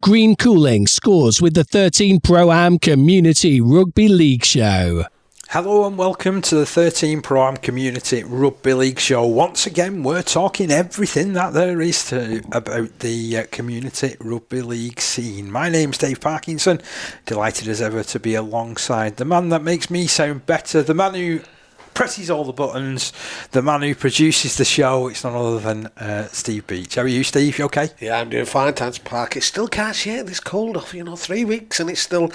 Green Cooling scores with the 13 Pro-Am Community Rugby League Show. Hello and welcome to the 13 Pro-Am Community Rugby League Show. Once again, we're talking everything that there is about the community rugby league scene. My name's Dave Parkinson, delighted as ever to be alongside the man that makes me sound better, the man who presses all the buttons, the man who produces the show. It's none other than Ste Beech. How are you, Steve? You okay? Yeah, I'm doing fine, thanks, Park. It still can't shake this cold off, 3 weeks and it's still,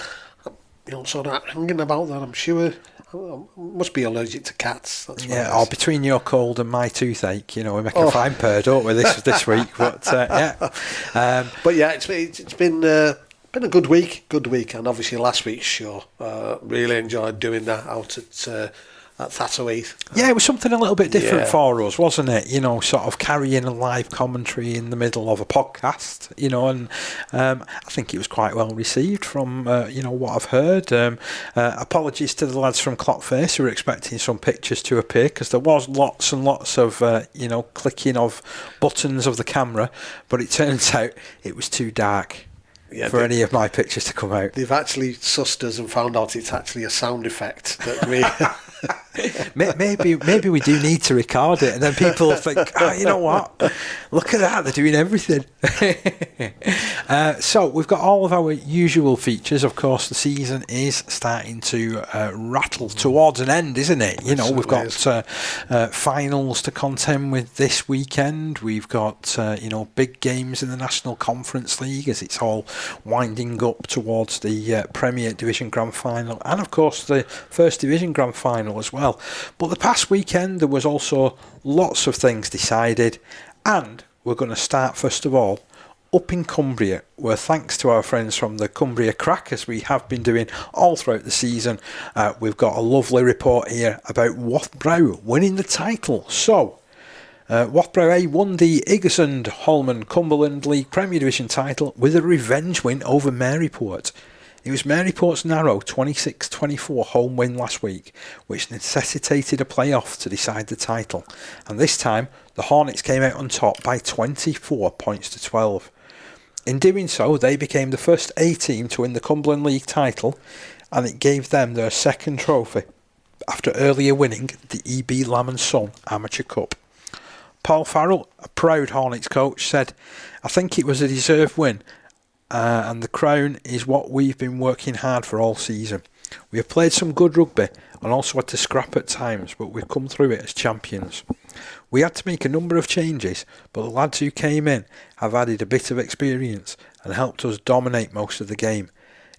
sort of hanging about that, I'm sure. I must be allergic to cats. That's or between your cold and my toothache, we make a fine pair, don't we, this week? But but yeah, it's been a good week, and obviously last week's show, really enjoyed doing that out at Thatterweath. Yeah, it was something a little bit different for us, wasn't it? Sort of carrying a live commentary in the middle of a podcast, and I think it was quite well received from, what I've heard. Apologies to the lads from Clockface who were expecting some pictures to appear, because there was lots and lots of, clicking of buttons of the camera, but it turns out it was too dark. For any of my pictures to come out. They've actually sussed us and found out it's actually a sound effect that we... maybe we do need to record it, and then people think, you know what? Look at that, they're doing everything. So we've got all of our usual features. Of course, the season is starting to rattle towards an end, isn't it? We've got finals to contend with this weekend. We've got big games in the National Conference League as it's all winding up towards the Premier Division Grand Final, and of course the First Division Grand Final as well. But the past weekend there was also lots of things decided, and we're going to start first of all up in Cumbria, where thanks to our friends from the Cumbria Crack, as we have been doing all throughout the season, we've got a lovely report here about Wath Brow winning the title. So Wath Brow A won the Iggesund Holmen Cumberland League Premier Division title with a revenge win over Maryport. It was Maryport's narrow 26-24 home win last week, which necessitated a playoff to decide the title, and this time the Hornets came out on top by 24 points to 12. In doing so, they became the first A team to win the Cumberland League title, and it gave them their second trophy after earlier winning the EB Lamb and Son Amateur Cup. Paul Farrell, a proud Hornets coach, said, "I think it was a deserved win, and the crown is what we've been working hard for all season. We have played some good rugby and also had to scrap at times, but we've come through it as champions. We had to make a number of changes, but the lads who came in have added a bit of experience and helped us dominate most of the game.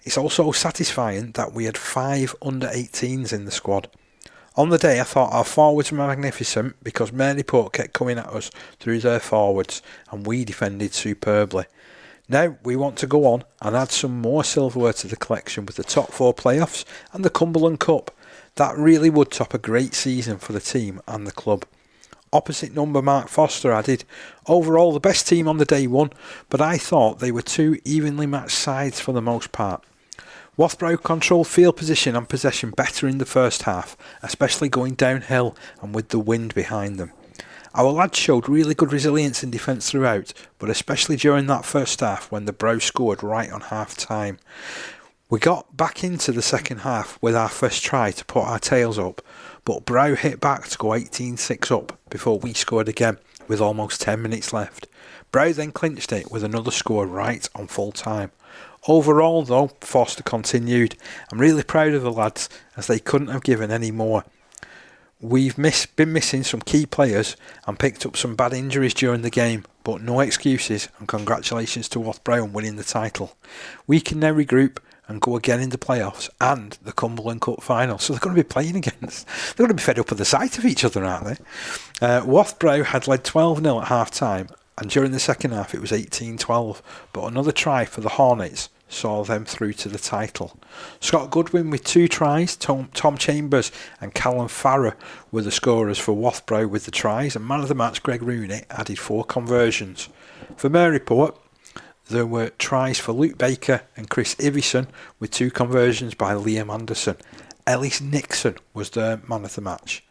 It's also satisfying that we had 5 under-18s in the squad. On the day, I thought our forwards were magnificent because Maryport kept coming at us through their forwards and we defended superbly. Now we want to go on and add some more silverware to the collection with the top 4 playoffs and the Cumberland Cup. That really would top a great season for the team and the club." Opposite number Mark Foster added, "Overall the best team on the day won, but I thought they were 2 evenly matched sides for the most part. Wath Brow controlled field position and possession better in the first half, especially going downhill and with the wind behind them. Our lads showed really good resilience in defence throughout, but especially during that first half when the Brow scored right on half time. We got back into the second half with our first try to put our tails up, but Brow hit back to go 18-6 up before we scored again with almost 10 minutes left. Brow then clinched it with another score right on full time. Overall though," Foster continued, "I'm really proud of the lads as they couldn't have given any more. We've been missing some key players and picked up some bad injuries during the game, but no excuses, and congratulations to Wath Brow on winning the title. We can now regroup and go again in the playoffs and the Cumberland Cup final." So they're going to be playing against. They're going to be fed up with the sight of each other, aren't they? Wath Brow had led 12-0 at half time, and during the second half it was 18-12, but another try for the Hornets saw them through to the title. Scott Goodwin with 2 tries, Tom Chambers and Callum Farrer were the scorers for Wath Brow with the tries, and man of the match Greg Rooney added 4 conversions. For Maryport, there were tries for Luke Baker and Chris Ivison with 2 conversions by Liam Anderson. Ellis Nixon was the man of the match.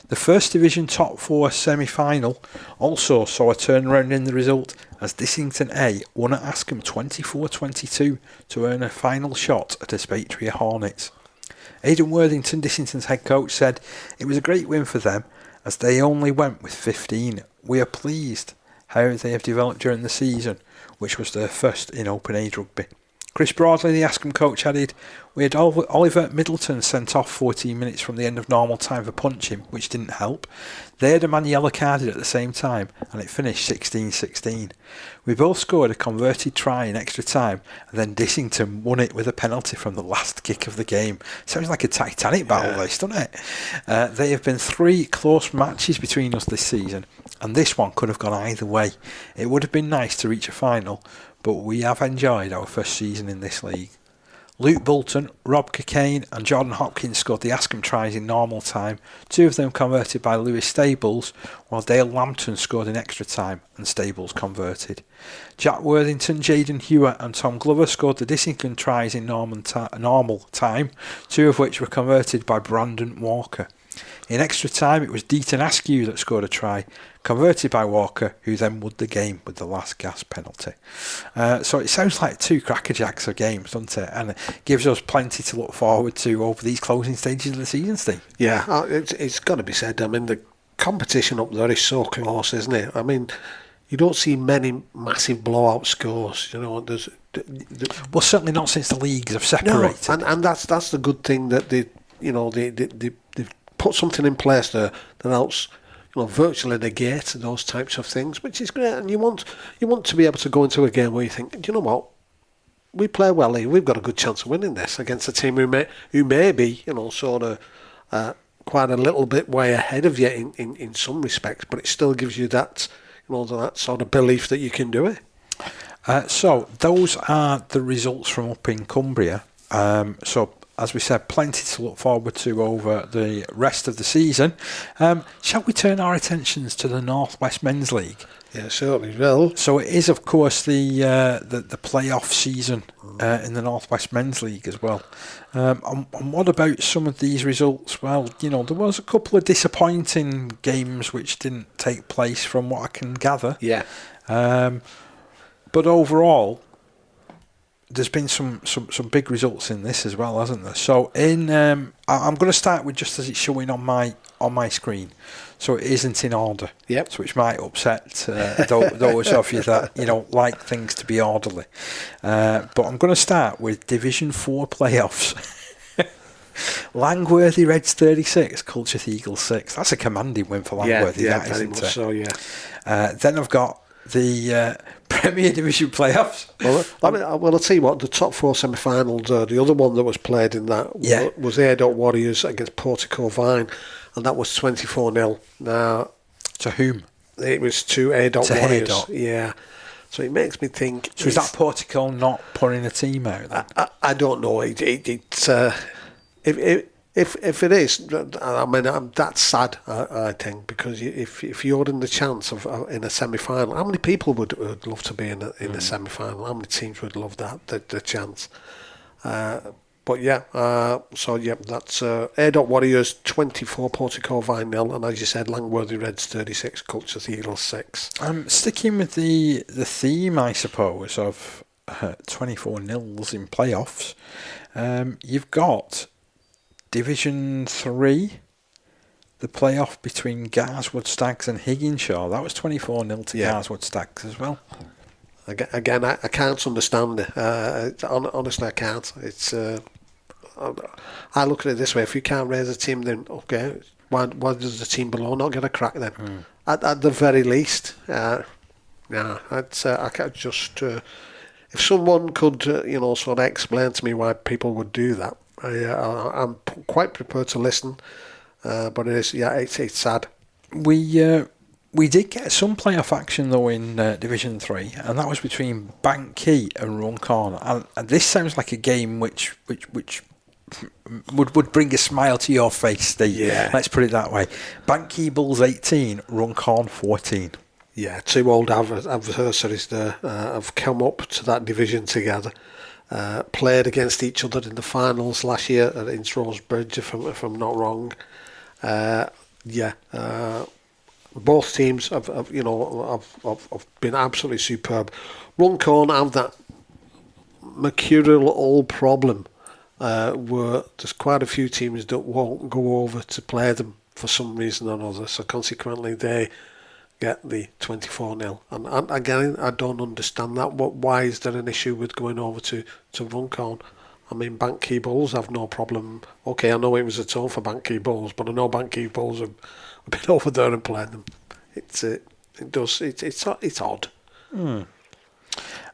The First Division Top 4 semi-final also saw a turnaround in the result as Dissington A won at Askham 24-22 to earn a final shot at the Ste Beech Hornets. Aidan Worthington, Dissington's head coach, said it was a great win for them as they only went with 15. We are pleased how they have developed during the season, which was their first in open age rugby. Chris Broadley, the Askham coach, added, we had Oliver Middleton sent off 14 minutes from the end of normal time for punching, which didn't help. They had a man yellow carded at the same time, and it finished 16-16. We both scored a converted try in extra time, and then Dissington won it with a penalty from the last kick of the game. Sounds like a Titanic battle, this, doesn't it? There have been 3 close matches between us this season, and this one could have gone either way. It would have been nice to reach a final, but we have enjoyed our first season in this league. Luke Bolton, Rob Cockayne and Jordan Hopkins scored the Askham tries in normal time, 2 of them converted by Lewis Stables, while Dale Lambton scored in extra time and Stables converted. Jack Worthington, Jaden Hewer and Tom Glover scored the Dissington tries in normal time, 2 of which were converted by Brandon Walker. In extra time, it was Deaton Askew that scored a try, converted by Walker, who then won the game with the last gasp penalty. So it sounds like 2 crackerjacks of games, doesn't it? And it gives us plenty to look forward to over these closing stages of the season, Steve. Yeah, it's got to be said. I mean, the competition up there is so close, isn't it? I mean, you don't see many massive blowout scores. You know, there's well, certainly not since the leagues have separated. No, and that's the good thing that they've put something in place there that helps, virtually negate those types of things, which is great. And you want to be able to go into a game where you think, do you know what, we play well here, we've got a good chance of winning this against a team who may be, sort of quite a little bit way ahead of you in some respects, but it still gives you that, that sort of belief that you can do it. So those are the results from up in Cumbria. So as we said, plenty to look forward to over the rest of the season. Shall we turn our attentions to the North West Men's League? Yeah, certainly will. So it is, of course, the playoff season in the North West Men's League as well. And what about some of these results? Well, there was a couple of disappointing games which didn't take place from what I can gather. Yeah. But overall, there's been some big results in this as well, hasn't there? So I'm going to start with just as it's showing on my screen. So it isn't in order. Yep. So which might upset those of you that like things to be orderly. But I'm going to start with Division 4 playoffs. Langworthy Reds 36, Culture Eagles 6. That's a commanding win for Langworthy. Yeah, very much so. Yeah. Then I've got the Premier Division playoffs. Well, I'll tell you what, the top 4 semi-finals, the other one that was played in that was A. Warriors against Portico Vine, and that was 24-0. Now, to whom? It was to A. Warriors. Yeah. So it makes me think. So is that Portico not putting a team out then? I don't know. If it is, I mean, that's sad. I think, because if you're in the chance of in a semi-final, how many people would love to be in a semi-final? How many teams would love that the chance? But yeah, that's A. Warriors 24, Portico Vine 0, and as you said, Langworthy Reds 36, Culture Eagles 6. I'm sticking with the theme, I suppose, of 24 nils in playoffs. You've got Division 3, the playoff between Garswood Stags and Higginshaw. That was 24-0 to Garswood Stags as well. Again, I can't understand it. Honestly, I can't. It's I look at it this way: if you can't raise a team, then okay, why does the team below not get a crack then? At the very least, I can't just. If someone could, sort of explain to me why people would do that, I'm quite prepared to listen. But it is, it's sad. We did get some playoff action though in Division 3, and that was between Banky and Runcorn. And this sounds like a game which would bring a smile to your face, Steve. Yeah. Let's put it that way. Banky Bulls 18, Runcorn 14. Yeah, 2 old adversaries there have come up to that division together. Played against each other in the finals last year at Innsrose Bridge, if I'm not wrong. Yeah. Both teams have been absolutely superb. Runcorn have that mercurial old problem where there's quite a few teams that won't go over to play them for some reason or another. So consequently, they get the 24-0. And again, I don't understand that. Why is there an issue with going over to Runcorn? I mean, Bank Bulls have no problem. Okay, I know it was a turn for Bank Bulls, but I know Bank Bulls have been over there and played them. It's odd.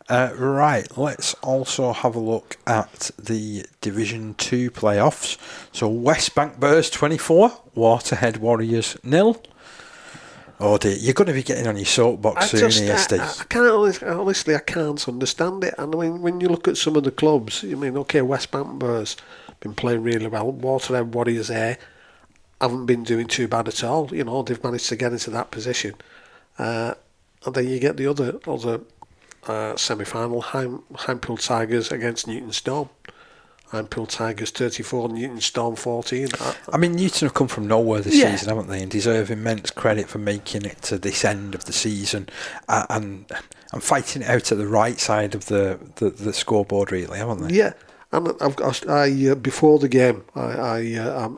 Right, let's also have a look at the Division 2 playoffs. So West Bank Bears 24, Waterhead Warriors 0. Oh dear, you're going to be getting on your soapbox soon here, Steve. I can't, honestly, I can't understand it. And I mean, when you look at some of the clubs, I mean, okay, West Bank Bears been playing really well. Waterhead Warriors haven't been doing too bad at all. You know, they've managed to get into that position. And then you get the other semi-final, Highfield Tigers against Newton Storm. Highfield Tigers 34, Newton Storm 14. I mean, Newton have come from nowhere this season, haven't they? And deserve immense credit for making it to this end of the season and fighting it out at the right side of the scoreboard, really, haven't they? Yeah. And I before the game, I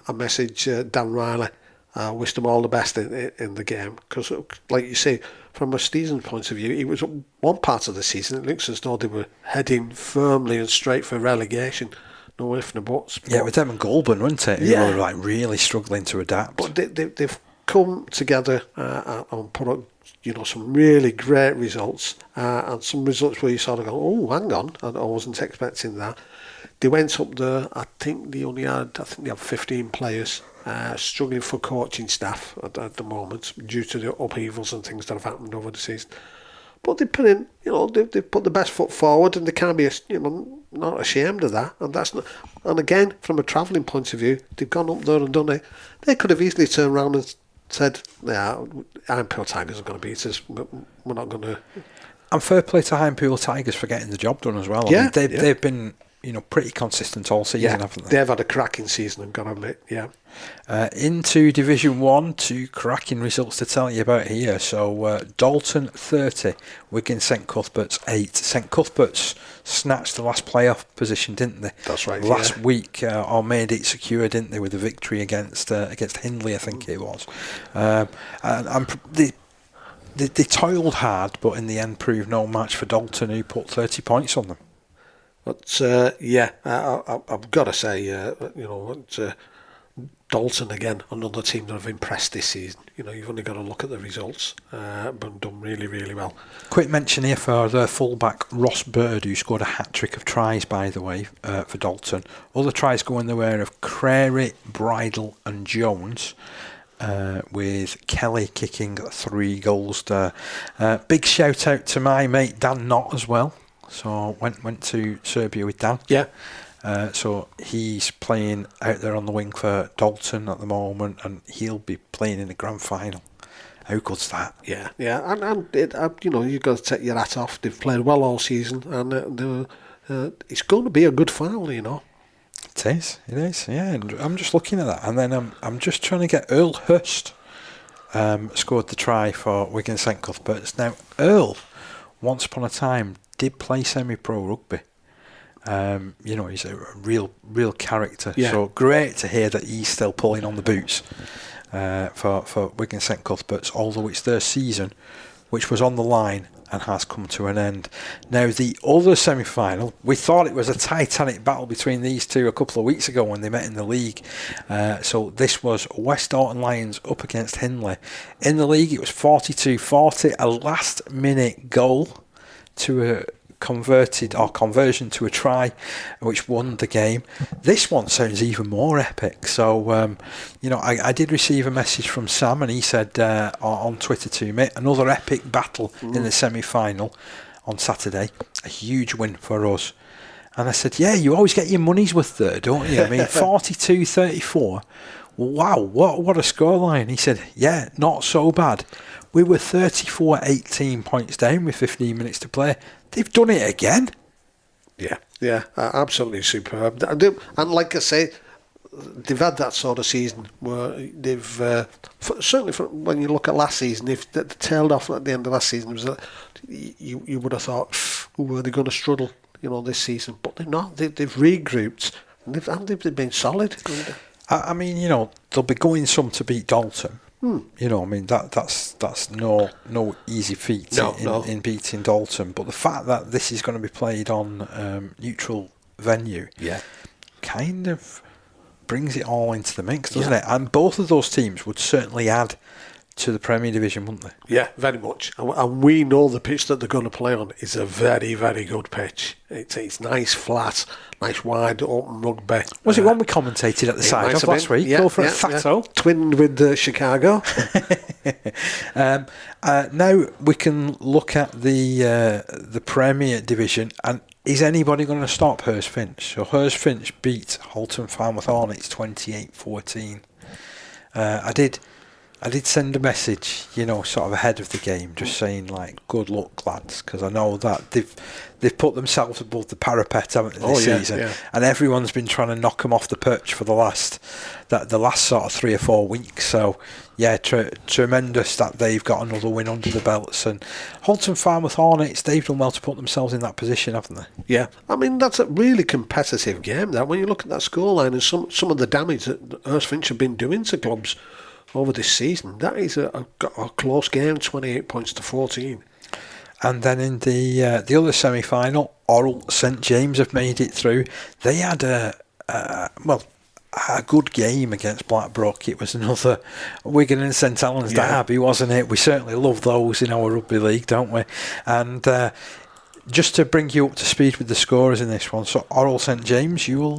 messaged Dan Riley. Wished them all the best in the game because, like you say, from a season point of view, it was one part of the season. It looks as though they were heading firmly and straight for relegation. No ifs, no buts. Yeah, with them and Goulburn, wasn't it? Who were like really struggling to adapt. But they've come together and put up, some really great results and some results where you sort of go, oh, hang on, I wasn't expecting that. They went up there. I think they have 15 players. Struggling for coaching staff at the moment due to the upheavals and things that have happened over the season. But they put in, they've put the best foot forward, and they can't be, not ashamed of that. And that's not. And again, from a travelling point of view, they've gone up there and done it. They could have easily turned around and said, "Yeah, Highfield Tigers are going to beat us. We're not going to." And fair play to Highfield Tigers for getting the job done as well. I mean, they've been, pretty consistent all season, haven't they? They've had a cracking season, I've got to admit. Yeah. Into Division 1, two cracking results to tell you about here. So Dalton 30, Wigan St Cuthbert's 8. St Cuthbert's snatched the last playoff position, didn't they? That's right. Last week, or made it secure, didn't they, with a victory against Hindley, I think it was. And they toiled hard, but in the end proved no match for Dalton, who put 30 points on them. But I've got to say, Dalton again, another team that have impressed this season. You've only got to look at the results, but done really, really well. Quick mention here for their fullback Ross Bird, who scored a hat-trick of tries, by the way, for Dalton. Other tries go in the way of Crary, Bridle and Jones, with Kelly kicking 3 goals there. Big shout out to my mate Dan Knott as well. So went to Serbia with Dan. Yeah. So he's playing out there on the wing for Dalton at the moment, and he'll be playing in the grand final. How good's that? Yeah, and you've got to take your hat off. They've played well all season, and it's going to be a good final, It is, yeah. And I'm just looking at that, and then I'm just trying to get Earl Hurst scored the try for Wigan St Cuthbert's. Now, Earl, once upon a time, did play semi-pro rugby. He's a real character. Yeah. So great to hear that he's still pulling on the boots for Wigan St Cuthbert's, although it's their season, which was on the line and has come to an end. Now, the other semi-final, we thought it was a titanic battle between these two a couple of weeks ago when they met in the league. So this was West Orton Lions up against Hindley. In the league, it was 42-40, a last-minute goal to a conversion to a try, which won the game. This one sounds even more epic. So, I did receive a message from Sam, and he said on Twitter to me, another epic battle in the semi-final on Saturday. A huge win for us. And I said, yeah, you always get your money's worth there, don't you? I mean, 42-34. Wow, what a scoreline. He said, yeah, not so bad. We were 34-18 points down with 15 minutes to play. They've done it again. Yeah, absolutely superb. And like I say, they've had that sort of season where they've certainly when you look at last season, they've tailed off at the end of last season. It was you would have thought, were they going to struggle, this season? But they're not. They've regrouped and they've been solid. I mean, they'll be going some to beat Dalton. I mean that's no easy feat in beating Dalton. But the fact that this is going to be played on neutral venue, kind of brings it all into the mix, doesn't it? And both of those teams would certainly add to the Premier Division, wouldn't they? Yeah, very much. And we know the pitch that they're going to play on is a very, very good pitch. It's nice, flat, nice, wide, open rugby. Was it one we commentated at the side of last week? Go for it, Thatto. Twinned with Chicago. Now we can look at the Premier Division, and is anybody going to stop Hurst Finch? So Hurst Finch beat Holten Falmouth Hornets 28-14. I did send a message, sort of ahead of the game, just saying good luck, lads, because I know that they've put themselves above the parapet, haven't they, this season? Yeah. And everyone's been trying to knock them off the perch for the last sort of 3 or 4 weeks. So yeah, tremendous that they've got another win under the belts. And Holten Falmouth Hornets, they've done well to put themselves in that position, haven't they? Yeah, I mean that's a really competitive game. That when you look at that scoreline and some of the damage that Hurst Finch have been doing to clubs over this season, that is a close game, 28 points to 14. And then in the other semi-final, Orrell St James have made it through. They had a good game against Blackbrook. It was another Wigan and St Helens derby, wasn't it? We certainly love those in our rugby league, don't we? And just to bring you up to speed with the scorers in this one, so Orrell St James, you'll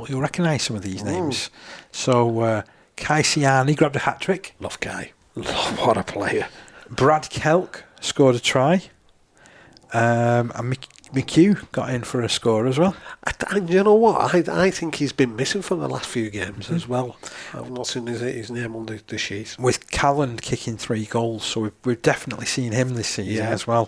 recognise some of these names. So Kai Siani grabbed a hat-trick. Love Kai. What a player. Brad Kelk scored a try. And McHugh got in for a score as well. And you know what? I think he's been missing for the last few games as well. I've not seen his name on the sheet. With Calland kicking 3 goals, so we've definitely seen him this season as well.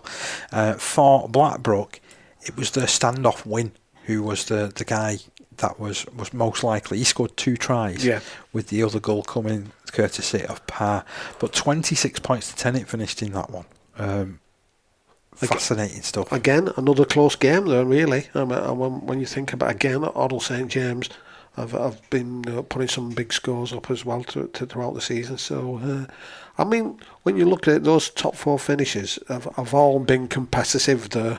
For Blackbrook, it was their standoff Win, who was the guy that was most likely. He scored 2 tries, with the other goal coming courtesy of Parr. But 26 points to 10 it finished in that one. Fascinating stuff. Again, another close game there, really. When you think about, again, Orrell St James have been putting some big scores up as well throughout the season. So, I mean, when you look at it, those top 4 finishes have all been competitive there.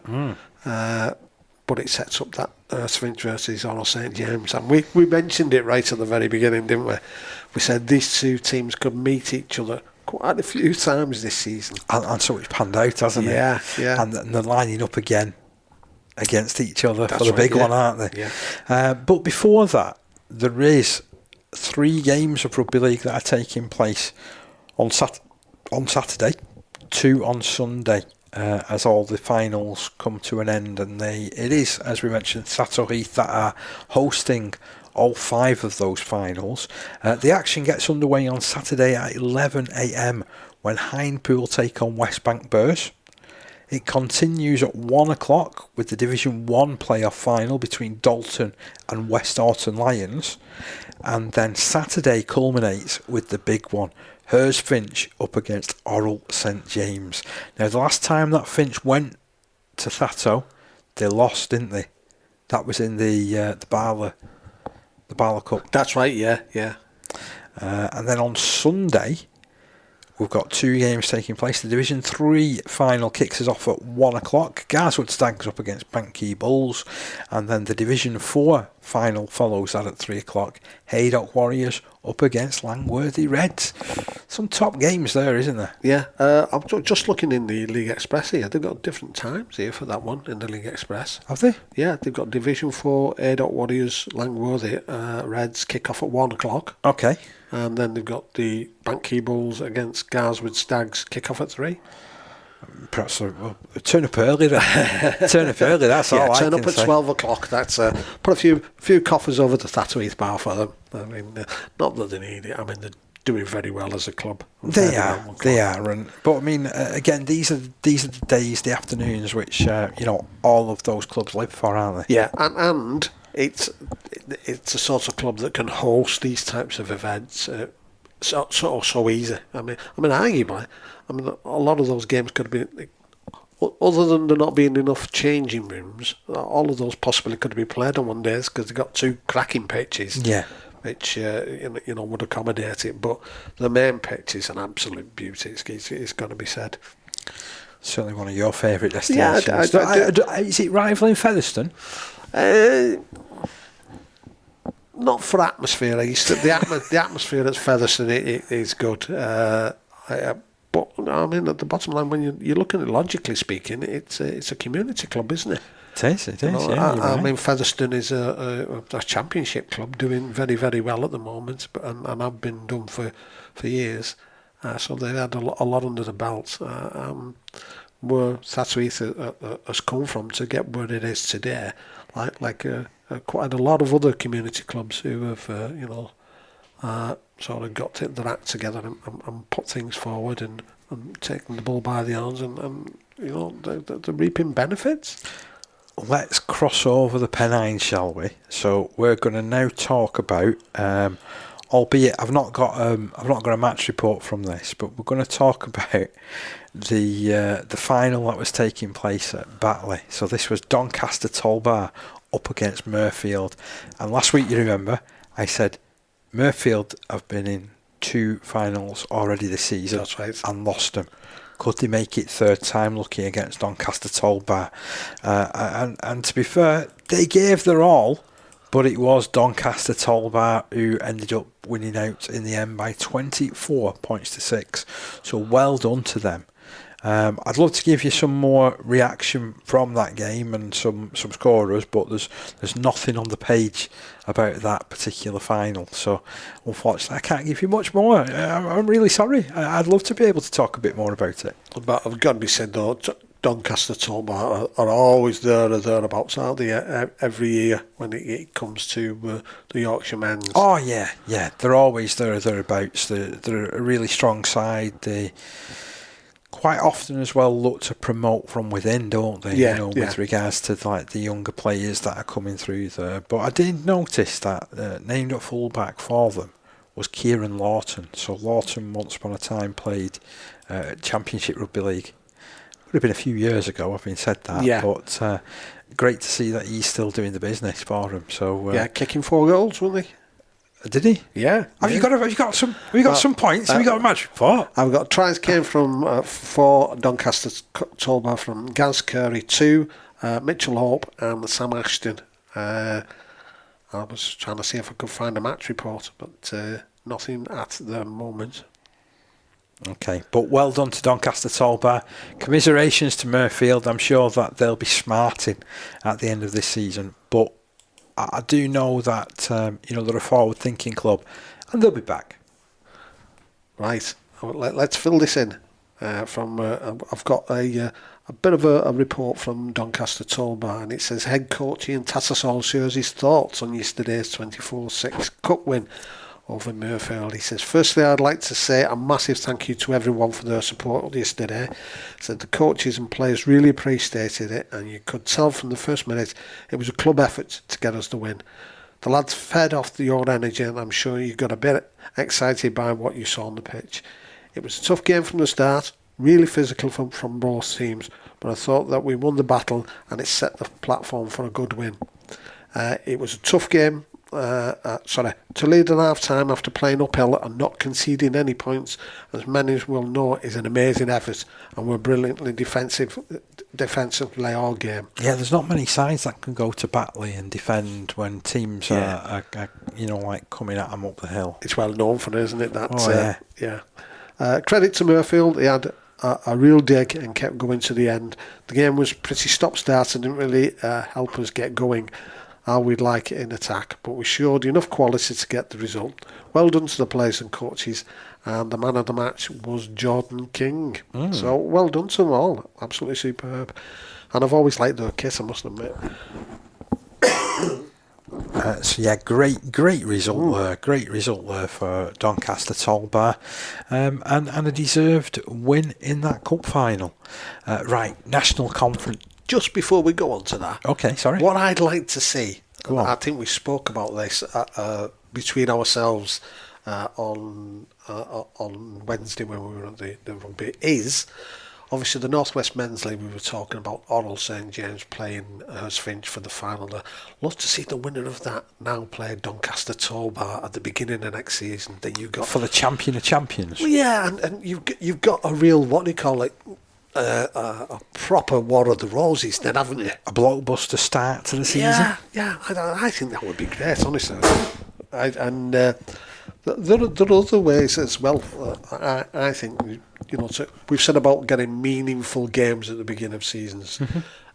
But it sets up that Finch versus Orrell St James. And we mentioned it right at the very beginning, didn't we? We said these two teams could meet each other quite a few times this season. And so it's panned out, hasn't it? Yeah. And they're lining up again against each other for the big one, aren't they? Yeah. But before that, there is 3 games of rugby league that are taking place on Saturday, 2 on Sunday. As all the finals come to an end, and it is, as we mentioned, Thatto Heath that are hosting all 5 of those finals. The action gets underway on Saturday at 11 a.m. when Hindpool take on West Bank Bears. It continues at 1 o'clock with the Division 1 playoff final between Dalton and West Orton Lions, and then Saturday culminates with the big one, Hurst Finch up against Orrell St James. Now, the last time that Finch went to Thatto, they lost, didn't they? That was in the Barla Cup. That's right, yeah. And then on Sunday, we've got 2 games taking place. The Division 3 final kicks us off at 1 o'clock. Garswood Stags up against Banky Bulls. And then the Division 4 final follows that at 3 o'clock. Haydock Warriors up against Langworthy Reds. Some top games there, isn't there? Yeah. I'm just looking in the League Express here. They've got different times here for that one in the League Express. Have they? Yeah, they've got Division 4, Haydock Warriors, Langworthy Reds kick off at 1 o'clock. Okay. And then they've got the Banky Bulls against Garswood Stags kick off at 3. Perhaps turn up early then. Turn up early, that's all I can say. Turn up at 12 o'clock. That's put a few coffers over to Thatto Heath Bar for them. I mean, not that they need it. I mean, they're doing very well as a club. They are. But I mean, again, these are the days, the afternoons, which all of those clubs live for, aren't they? Yeah, and it's it's a sort of club that can host these types of events so easy. I mean, arguably, a lot of those games could have been, other than there not being enough changing rooms, all of those possibly could have been played on one day because they've got two cracking pitches. Yeah. Which would accommodate it, but the main pitch is an absolute beauty. It's got to be said. Certainly one of your favourite destinations. Yeah, is it rivaling Featherstone? Not for atmosphere. The atmosphere at Featherstone is good. But I mean, at the bottom line, when you're looking at it logically speaking, it's a community club, isn't it? It is. I mean, Featherstone is a championship club doing very, very well at the moment, and have been done for years. So they've had a lot under the belt. Where Thatweath has come from to get where it is today, like quite a lot of other community clubs who have sort of got their act together and put things forward and taken the bull by the horns and they're reaping benefits. Let's cross over the Pennines, shall we? So we're going to now talk about, albeit I've not got a match report from this, but we're going to talk about the final that was taking place at Batley. So this was Doncaster Toll Bar up against Mirfield, and last week, you remember, I said Mirfield have been in 2 finals already this season. That's right. And lost them. Could they make it third time lucky against Doncaster Toll Bar? And to be fair, they gave their all, but it was Doncaster Toll Bar who ended up winning out in the end by 24 points to 6. So well done to them. I'd love to give you some more reaction from that game and some scorers, but there's nothing on the page about that particular final. So unfortunately, I can't give you much more. I'm really sorry. I'd love to be able to talk a bit more about it. But I've got to be said though, Doncaster Toll Bar are always there or thereabouts, aren't they? Every year when it comes to the Yorkshire men's. Oh yeah. They're always there or thereabouts. They're a really strong side. They quite often as well look to promote from within, don't they? Yeah, with regards to like the younger players that are coming through there. But I did notice that named at fullback for them was Kieran Lawton. So Lawton once upon a time played Championship Rugby League. Would have been a few years ago, having said that. Yeah. But great to see that he's still doing the business for him. So kicking 4 goals, wasn't he? Did he? Yeah. Have you got some points? Have you got a match report? I've got tries came from 4 Doncaster Toll Bar from Gaz Curry, 2 Mitchell Hope and Sam Ashton. I was trying to see if I could find a match report, but nothing at the moment. Okay, but well done to Doncaster Toll Bar. Commiserations to Mirfield. I'm sure that they'll be smarting at the end of this season, but I do know that they're a forward-thinking club, and they'll be back. Right, let's fill this in. I've got a bit of a report from Doncaster Toll Bar, and it says head coach Ian Tattersall shares his thoughts on yesterday's 24-6 cup win over Mirfield. He says, firstly, I'd like to say a massive thank you to everyone for their support yesterday. He said the coaches and players really appreciated it, and you could tell from the first minute it was a club effort to get us the win. The lads fed off your energy, and I'm sure you got a bit excited by what you saw on the pitch. It was a tough game from the start, really physical from both teams, but I thought that we won the battle and it set the platform for a good win. It was a tough game. To lead at half time after playing uphill and not conceding any points, as many will know, is an amazing effort, and we're brilliantly defensively all game. Yeah, there's not many sides that can go to Batley and defend when teams are like coming at them up the hill. It's well known for it, isn't it? Credit to Mirfield. He had a real dig and kept going to the end. The game was pretty stop-start and didn't really help us get going how we'd like it in attack, but we showed enough quality to get the result. Well done to the players and coaches, and the man of the match was Jordan King. So well done to them all, absolutely superb. And I've always liked their kit, I must admit. Great result there for Doncaster Toll Bar, and a deserved win in that cup final. National conference. Just before we go on to that, okay, sorry. What I'd like to see, Go on. I think we spoke about this between ourselves on Wednesday when we were at the rugby. Is obviously the North West Men's League. We were talking about Oral St James playing Hurstfinch for the final. I'd love to see the winner of that now play Doncaster Toll Bar at the beginning of next season. That you got for the champion of champions. Well, yeah, and you've got a real, what do you call it? A proper War of the Roses, then, haven't you? A blockbuster start to the season. Yeah. I think that would be great, honestly. There are other ways as well. I think we've said about getting meaningful games at the beginning of seasons.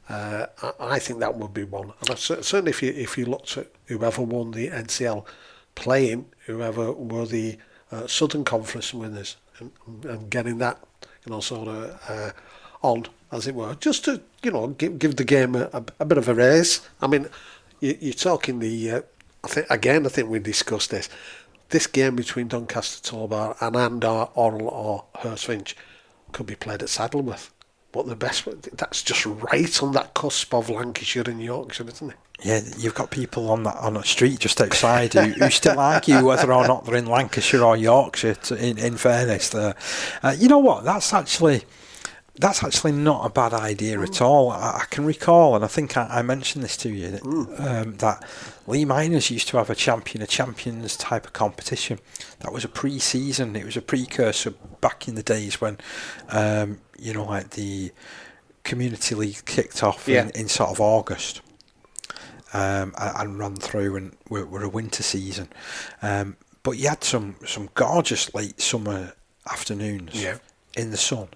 I think that would be one. And certainly, if you looked at whoever won the NCL, playing whoever were the Southern Conference winners, and getting that sort of on, as it were, just to give the game a bit of a raise. I mean, you're talking the. I think we discussed this. This game between Doncaster Toll Bar and Oral or Hurstfinch could be played at Saddleworth. But that's just right on that cusp of Lancashire and Yorkshire, isn't it? Yeah, you've got people on a street just outside who still argue whether or not they're in Lancashire or Yorkshire. In fairness, you know what? That's actually not a bad idea at all. I can recall, and I think I mentioned this to you, that Lee Miners used to have a champion of champions type of competition. That was a pre-season. It was a precursor back in the days when, like the Community League kicked off in sort of August. And run through, and we're a winter season. But you had some gorgeous late summer afternoons in the sun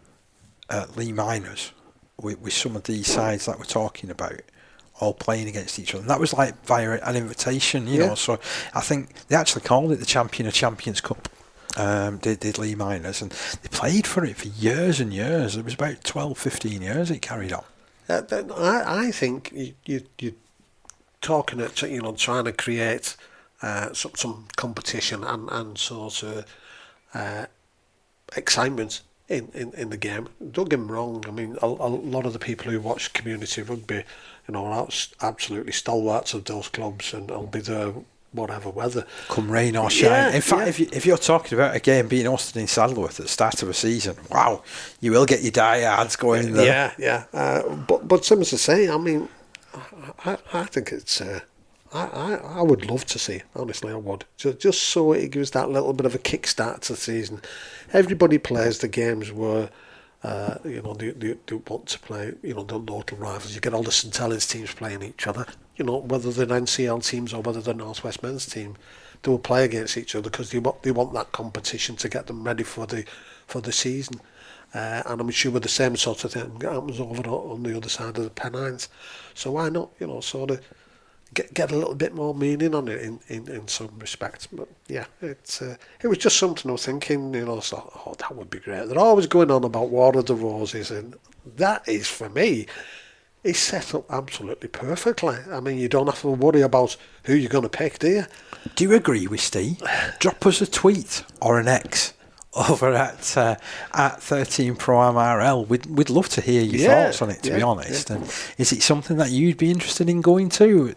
at Lee Miners with some of these sides that we're talking about all playing against each other. And that was like via an invitation, you know. So I think they actually called it the Champion of Champions Cup. Did Lee Miners, and they played for it for years and years. It was about 12, 15 years it carried on. I think you talking at trying to create some competition and sort of excitement in the game. Don't get me wrong. I mean, a lot of the people who watch community rugby, are absolutely stalwarts of those clubs, and will be there whatever weather, come rain or shine. In fact, if you're talking about a game being hosted in Saddleworth at the start of a season, wow, you will get your diehards going there. But similar to say, I mean, I think it's. I would love to see. Honestly, I would. Just so it gives that little bit of a kickstart to the season. Everybody plays the games where, they want to play. The local rivals. You get all the St Helens teams playing each other. Whether they're NCL teams or whether they're North West Men's team, they will play against each other because they want that competition to get them ready for the season. And I'm sure the same sort of thing happens over on the other side of the Pennines. So why not, sort of get a little bit more meaning on it in some respects. But yeah, it was just something I was thinking, so, that would be great. They're always going on about War of the Roses, and that is, for me, is set up absolutely perfectly. I mean, you don't have to worry about who you're going to pick, do you? Do you agree with Steve? Drop us a tweet or an X over at 13 Pro MRL. We'd love to hear your thoughts on it, to be honest. And is it something that you'd be interested in going to?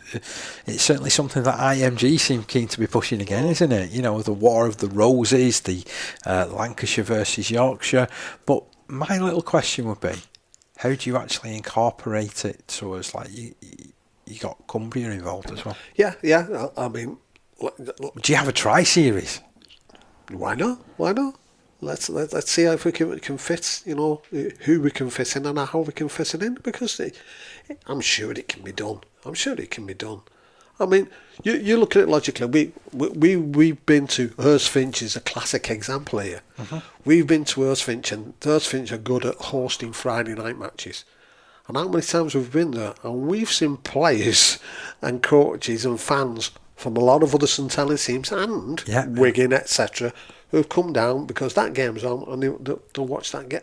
It's certainly something that IMG seem keen to be pushing again, isn't it? The War of the Roses, the Lancashire versus Yorkshire. But my little question would be, how do you actually incorporate it so it's like you got Cumbria involved as well? Yeah. I mean, do you have a tri-series? Why not? Let's see if we can fit, who we can fit in and how we can fit it in, because I'm sure it can be done. I mean, you look at it logically. We've been to Hurstfinch is a classic example here. We've been to Hurstfinch, and Hurstfinch are good at hosting Friday night matches. And how many times we've been there, and we've seen players and coaches and fans from a lot of other St Helens teams and Wigan, etc., who've come down because that game's on, and they'll watch that game.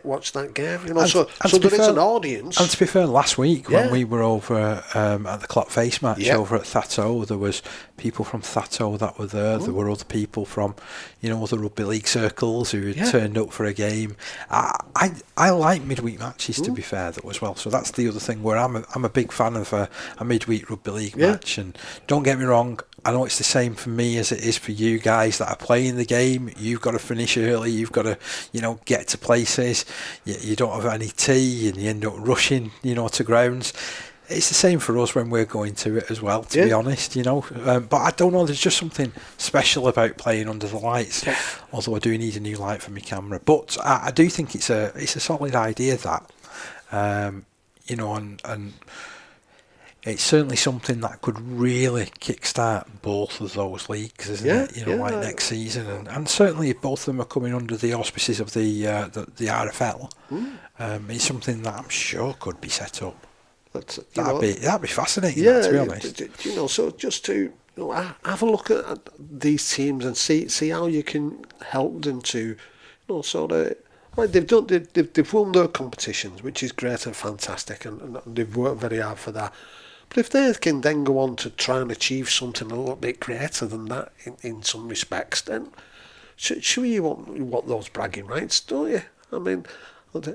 You know, And so there is an audience. And to be fair, last week when we were over at the Clock Face match over at Thatto, there was people from Thatto that were there. There were other people from, other rugby league circles who had turned up for a game. I like midweek matches, to be fair, though, as well. So that's the other thing where I'm a big fan of a midweek rugby league match. And don't get me wrong, I know it's the same for me as it is for you guys that are playing the game. You've got to finish early. You've got to, get to places. You don't have any tea, and you end up rushing, to grounds. It's the same for us when we're going to it as well, to be honest, But I don't know, there's just something special about playing under the lights, although I do need a new light for my camera. But I do think it's a solid idea, that, and it's certainly something that could really kickstart both of those leagues, isn't it? Next season, and certainly if both of them are coming under the auspices of the RFL, it's something that I'm sure could be set up. That'd be fascinating. To be honest, so just to have a look at these teams and see how you can help them to, sort of. Like they've won their competitions, which is great and fantastic, and they've worked very hard for that. But if they can then go on to try and achieve something a little bit greater than that in some respects, then sure you want those bragging rights, don't you? I mean,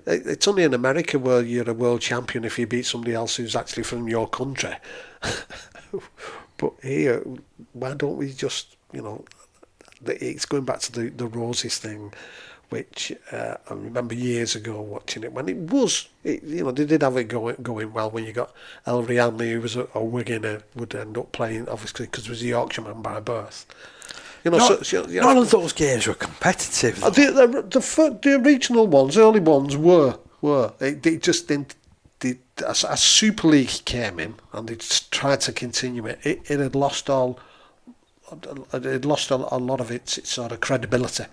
it's only in America where you're a world champion if you beat somebody else who's actually from your country. But here, why don't we just, it's going back to the Roses thing, which I remember years ago watching it when they did have it going well when you got Ellery Hanley, who was a Wigan, would end up playing, obviously, because he was a Yorkshireman by birth. None of those games were competitive. The regional ones, the early ones were. They just didn't. A Super League came in and they tried to continue it. It had lost all. It lost a lot of its sort of credibility.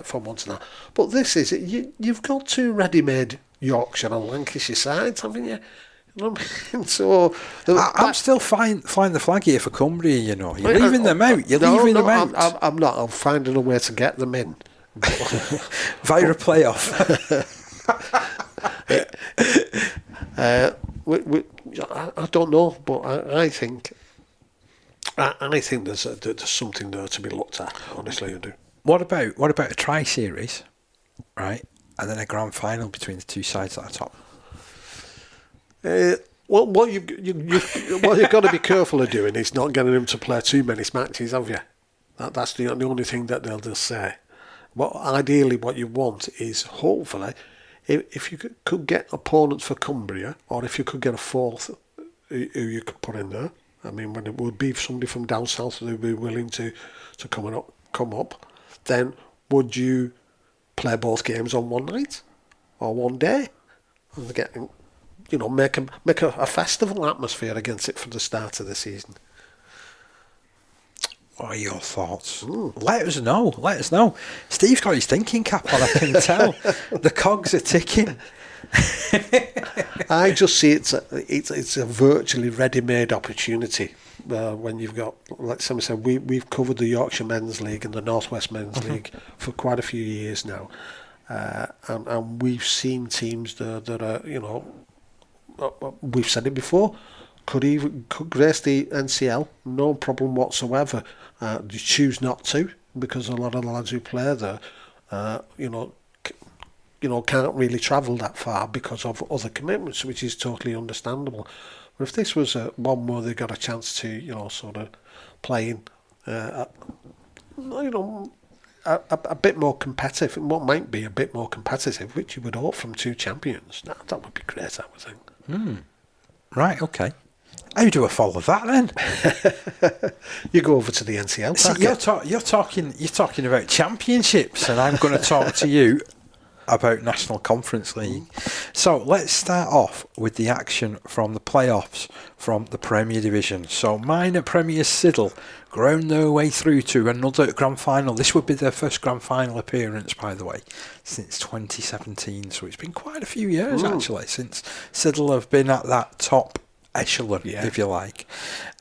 For once now, but this is it. You've got two ready-made Yorkshire and Lancashire sides, haven't you? So I'm still flying the flag here for Cumbria. You're leaving them out. You're leaving them out. I'm not. I'm finding a way to get them in via a playoff. I don't know, but I think there's something there to be looked at. Honestly, I do. What about a tri-series, right? And then a grand final between the two sides at the top. What you've got to be careful of doing is not getting them to play too many matches, have you? That's the only thing that they'll just say. Ideally, what you want is hopefully, if you could get opponents for Cumbria, or if you could get a fourth who you could put in there. I mean, when it would be somebody from down south who would be willing to come up. Then would you play both games on one night or one day and get, make a festival atmosphere against it for the start of the season? What are your thoughts? Let us know. Steve's got his thinking cap on, I can tell. The cogs are ticking. I just see it's a virtually ready-made opportunity. When you've got, like somebody said, we've covered the Yorkshire Men's League and the North West Men's League for quite a few years now, and we've seen teams that are, we've said it before, could grace the NCL, no problem whatsoever. You choose not to because a lot of the lads who play there, can't really travel that far because of other commitments, which is totally understandable. But if this was one where they got a chance to, sort of playing, a bit more competitive, what might be a bit more competitive, which you would hope from two champions, that would be great, I would think. Right, okay. How do I follow that then? You go over to the NCL. See, you're talking about championships, and I'm going to talk to you about National Conference League. So let's start off with the action from the playoffs from the Premier Division. So minor Premier Siddle ground their way through to another grand final. This would be their first grand final appearance, by the way, since 2017. So it's been quite a few years actually since Siddle have been at that top echelon, if you like.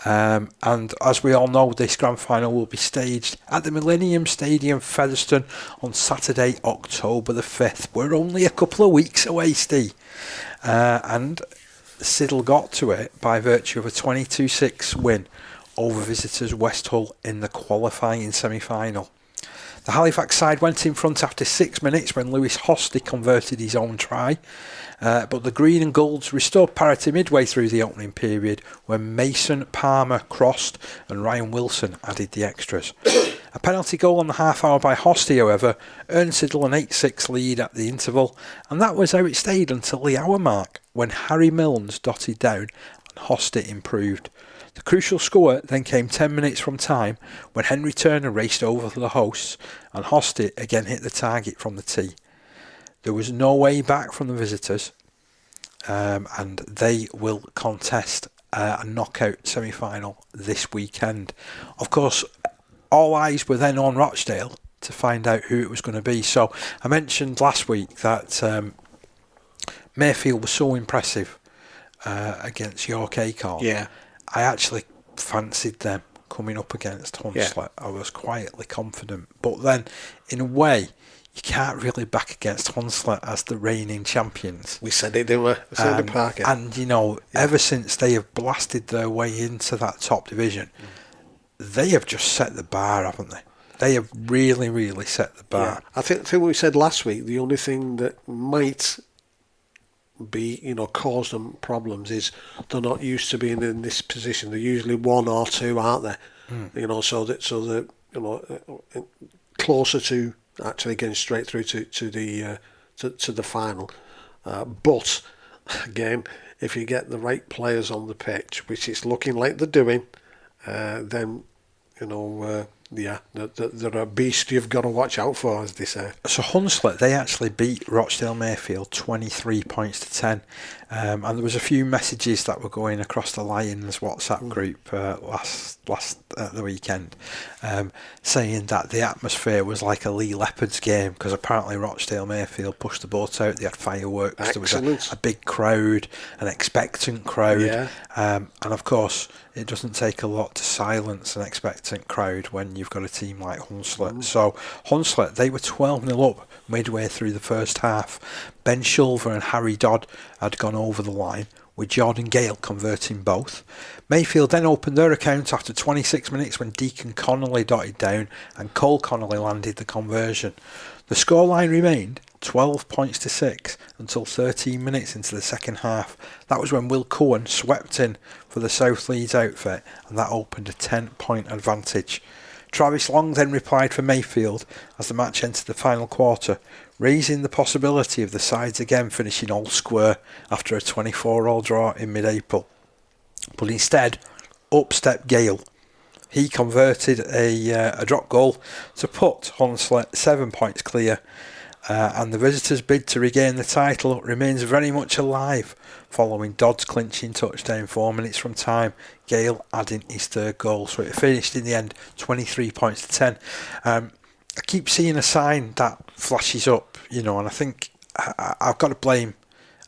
And as we all know, this grand final will be staged at the Millennium Stadium, Featherstone, on Saturday, October the 5th. We're only a couple of weeks away, Steve. And Siddle got to it by virtue of a 22-6 win over visitors West Hull in the qualifying semi-final. The Halifax side went in front after 6 minutes when Lewis Hosty converted his own try, but the Green and Golds restored parity midway through the opening period when Mason Palmer crossed and Ryan Wilson added the extras. A penalty goal on the half hour by Hosty, however, earned Siddle an 8-6 lead at the interval, and that was how it stayed until the hour mark when Harry Milnes dotted down and Hosty improved. The crucial score then came 10 minutes from time when Henry Turner raced over to the hosts and Hosty again hit the target from the tee. There was no way back from the visitors, and they will contest a knockout semi-final this weekend. Of course, all eyes were then on Rochdale to find out who it was going to be. So I mentioned last week that Mirfield was so impressive against York Acorn. Yeah. I actually fancied them coming up against Hunslet. I was quietly confident. But then, in a way, you can't really back against Hunslet as the reigning champions. We said it, didn't we? We said it, Parker. And, ever since they have blasted their way into that top division, they have just set the bar, haven't they? They have really, really set the bar. Yeah. I think we said last week, the only thing that might be, cause them problems is they're not used to being in this position. They're usually one or two, aren't they? So that closer to actually getting straight through to the final. But again, if you get the right players on the pitch, which it's looking like they're doing, then they're a beast you've got to watch out for, as they say. So Hunslet, they actually beat Rochdale Mirfield 23 points to 10, and there was a few messages that were going across the Lions WhatsApp group last the weekend, saying that the atmosphere was like a Lee Leopards game, because apparently Rochdale Mirfield pushed the boat out. They had fireworks. Excellent. There was a big crowd, an expectant crowd, and of course it doesn't take a lot to silence an expectant crowd when you've got a team like Hunslet. So Hunslet, they were 12-0 up midway through the first half. Ben Shulver and Harry Dodd had gone over the line, with Jordan Gale converting both. Mayfield then opened their account after 26 minutes when Deacon Connolly dotted down and Cole Connolly landed the conversion. The scoreline remained 12 points to 6 until 13 minutes into the second half. That was when Will Cohen swept in for the South Leeds outfit, and that opened a 10-point advantage. Travis Long then replied for Mayfield as the match entered the final quarter, raising the possibility of the sides again finishing all square after a 24-all draw in mid-April. But instead, up stepped Gale. He converted a drop goal to put Hunslet 7 points clear, and the visitors' bid to regain the title remains very much alive following Dodd's clinching touchdown 4 minutes from time, Gale adding his third goal. So it finished in the end 23 points to 10. I keep seeing a sign that flashes up, and I think I've got to blame,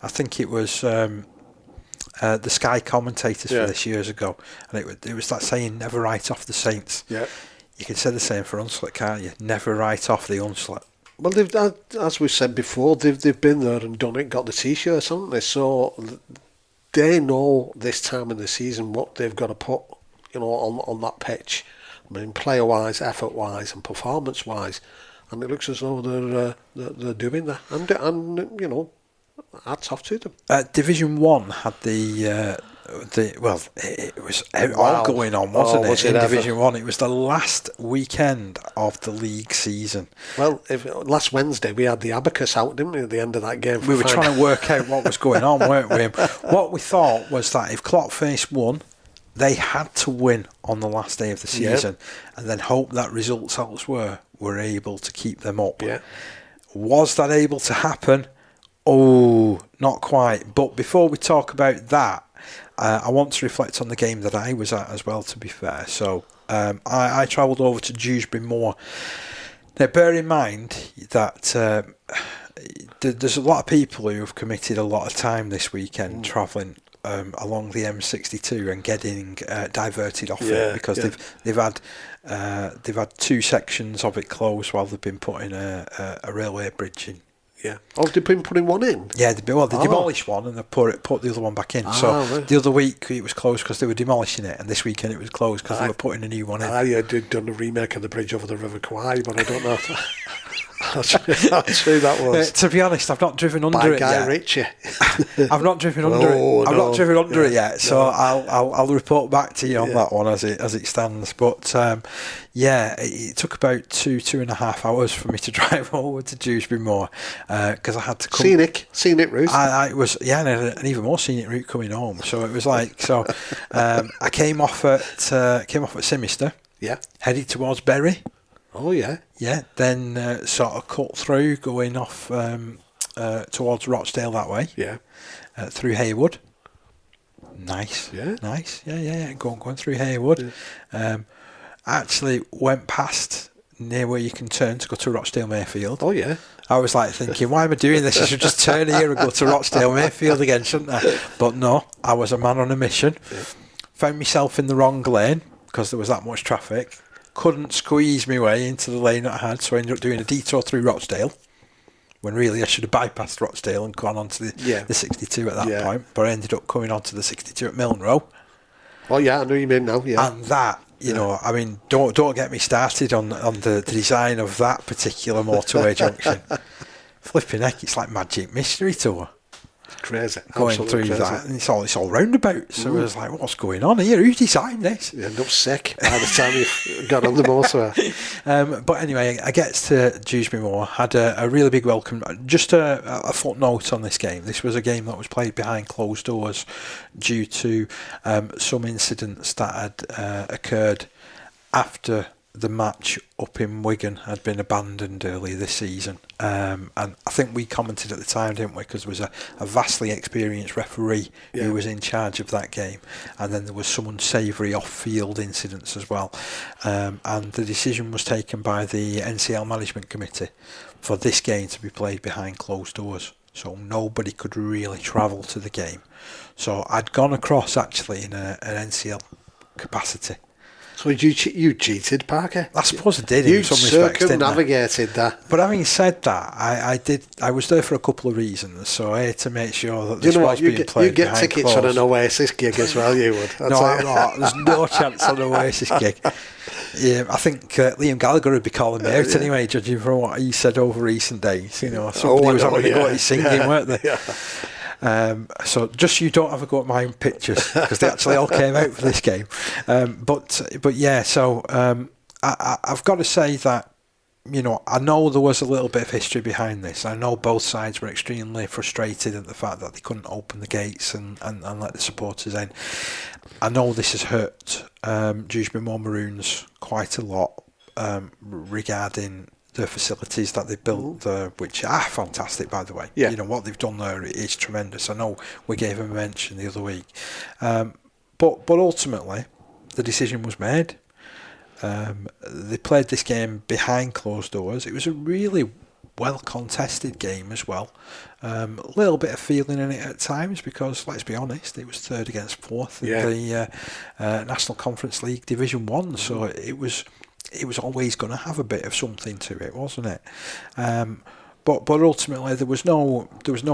I think it was the Sky commentators for this years ago, and it was that saying, never write off the Saints. Yeah. You can say the same for Hunslet, can't you? Never write off the Hunslet. Well, they've, as we said before, they've been there and done it, got the T-shirts, haven't they? So they know this time of the season what they've got to put, on that pitch. I mean, player-wise, effort-wise, and performance-wise, and it looks as though they're doing that. And hats off to them. Division 1 had it was all going on, wasn't it? In Division 1, it was the last weekend of the league season. Well, last Wednesday we had the abacus out, didn't we, at the end of that game? We were trying to work out what was going on, weren't we? What we thought was that if Clockface won, they had to win on the last day of the season, and then hope that results elsewhere were able to keep them up. Yeah. Was that able to happen? Oh, not quite. But before we talk about that, I want to reflect on the game that I was at as well, to be fair. So I travelled over to Dewsbury Moor. Now, bear in mind that there's a lot of people who have committed a lot of time this weekend travelling along the M62 and getting diverted off it because they've had 2 sections of it closed while they've been putting a railway bridge in. Yeah. Oh, they've been putting one in? Yeah, they demolished one and they put the other one back in. The other week it was closed because they were demolishing it, and this weekend it was closed because they were putting a new one in. I did done a remake of the bridge over the River Kwai, but I don't know how true that was. To be honest, I've not driven under it Guy yet. Ritchie. I've not driven under it. I've not driven under it yet, so I'll report back to you on that one as it stands. But it took about 2.5 hours for me to drive over to Dewsbury Moor because I had to come. Scenic route. I was and an even more scenic route coming home. So it was like I came off at Simister. Yeah. Headed towards Bury. Oh yeah. Yeah. Then sort of cut through, going off towards Rochdale that way. Yeah. Through Haywood. Nice. Yeah. Nice. Yeah. Going through Haywood. Yeah. Actually went past near where you can turn to go to Rochdale Mirfield. Oh yeah. I was like thinking, why am I doing this? I should just turn here and go to Rochdale Mirfield again, shouldn't I? But no, I was a man on a mission. Yeah. Found myself in the wrong lane because there was that much traffic. Couldn't squeeze my way into the lane that I had, so I ended up doing a detour through Rochdale, when really I should have bypassed Rochdale and gone onto the 62 at that point, but I ended up coming onto the 62 at Milne Row. Oh yeah, I know you mean now, yeah. And that, I mean, don't get me started on the design of that particular motorway junction. Flipping heck, it's like Magic Mystery Tour. Crazy. Going through crazy. that, and it's all roundabout. So I was like, what's going on here? Who designed this? You end up sick by the time you've got on the motorway. But anyway, I get to Dewsbury Moor, had a really big welcome. Just a footnote on this game. This was a game that was played behind closed doors due to some incidents that had occurred after the match up in Wigan had been abandoned earlier this season. And I think we commented at the time, didn't we? Because there was a vastly experienced referee who was in charge of that game. And then there was some unsavoury off-field incidents as well. And the decision was taken by the NCL Management Committee for this game to be played behind closed doors. So nobody could really travel to the game. So I'd gone across actually in an NCL capacity. So you cheated, Parker? I suppose I did in some respects, didn't I? Circumnavigated that. But having said that, I was there for a couple of reasons. So I had to make sure that this was being played. You get tickets for an Oasis gig as well, you would. No, I'm not. There's no chance on an Oasis gig. Yeah, I think Liam Gallagher would be calling me out anyway, judging from what he said over recent days. Somebody was having a go at his singing, weren't they? Yeah. So just you don't have a go at my pictures because they actually all came out for this game. But yeah, so I've got to say that I know there was a little bit of history behind this. I know both sides were extremely frustrated at the fact that they couldn't open the gates and let the supporters in. I know this has hurt Dewsbury Moor Maroons quite a lot regarding the facilities that they built there, which are fantastic, by the way. Yeah. What they've done there is tremendous. I know we gave them a mention the other week. But ultimately, the decision was made. They played this game behind closed doors. It was a really well contested game as well. A little bit of feeling in it at times because, let's be honest, it was third against fourth in the National Conference League Division 1, so it was always going to have a bit of something to it, wasn't it? But ultimately there was no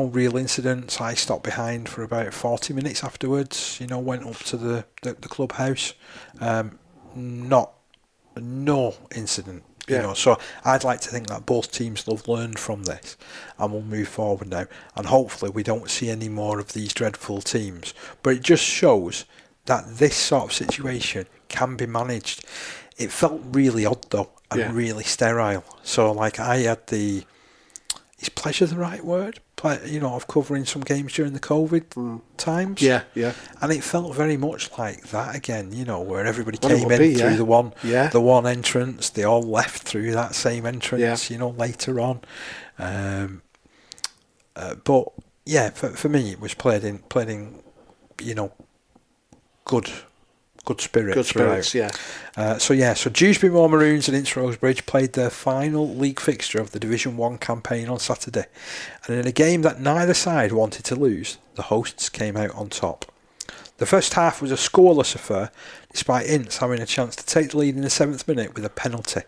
real incidents. I stopped behind for about 40 minutes afterwards. Went up to the clubhouse. No incident. So I'd like to think that both teams have learned from this, and we'll move forward now. And hopefully we don't see any more of these dreadful teams. But it just shows that this sort of situation can be managed. It felt really odd though, and really sterile. So I had is pleasure the right word? Of covering some games during the COVID times. Yeah. And it felt very much like that again, where everybody came in through the one entrance. They all left through that same entrance, later on. But yeah, for me it was played in good spirits, yeah. So Dewsbury Moor Maroons and Ince Rose Bridge played their final league fixture of the Division 1 campaign on Saturday. And in a game that neither side wanted to lose, the hosts came out on top. The first half was a scoreless affair, despite Ince having a chance to take the lead in the 7th minute with a penalty.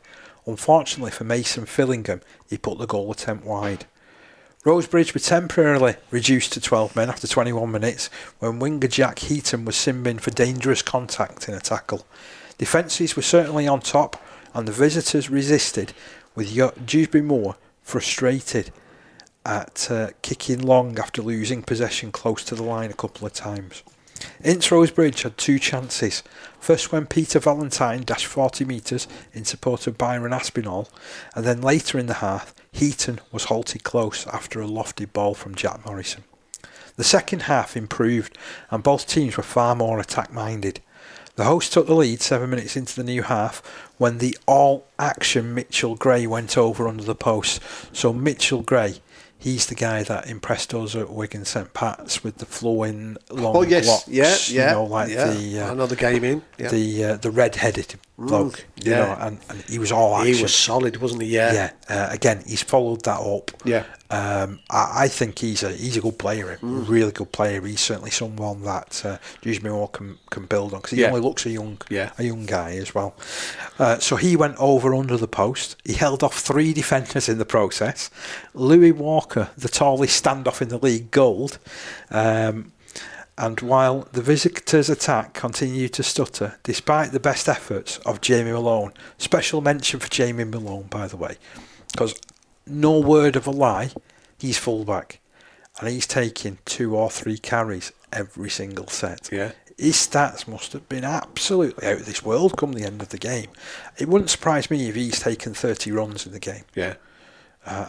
Unfortunately for Mason Fillingham, he put the goal attempt wide. Rosebridge were temporarily reduced to 12 men after 21 minutes when winger Jack Heaton was sin-binned for dangerous contact in a tackle. Defences were certainly on top and the visitors resisted, with Dewsbury Moor frustrated at kicking long after losing possession close to the line a couple of times. Ince Rosebridge had 2 chances. First when Peter Valentine dashed 40 metres in support of Byron Aspinall, and then later in the half, Heaton was halted close after a lofted ball from Jack Morrison. The second half improved and both teams were far more attack-minded. The hosts took the lead 7 minutes into the new half when the all-action Mitchell Gray went over under the post. So Mitchell Gray, he's the guy that impressed us at Wigan St Pat's with the flowing long locks. You know, like another game in. Yeah. The red-headed bloke. You know, and he was all action. He was solid, wasn't he? Yeah. Again, he's followed that up. Yeah. I think he's a good player, a really good player. He's certainly someone that Dewsbury Moor can build on, because he only looks a young guy as well. So he went over under the post. He held off 3 defenders in the process. Louis Walker, the tallest standoff in the league, goaled. And while the visitors' attack continued to stutter, despite the best efforts of Jamie Malone, special mention for Jamie Malone, by the way, because no word of a lie, he's fullback, and he's taking 2 or 3 carries every single set. Yeah. His stats must have been absolutely out of this world come the end of the game. It wouldn't surprise me if he's taken 30 runs in the game. Yeah.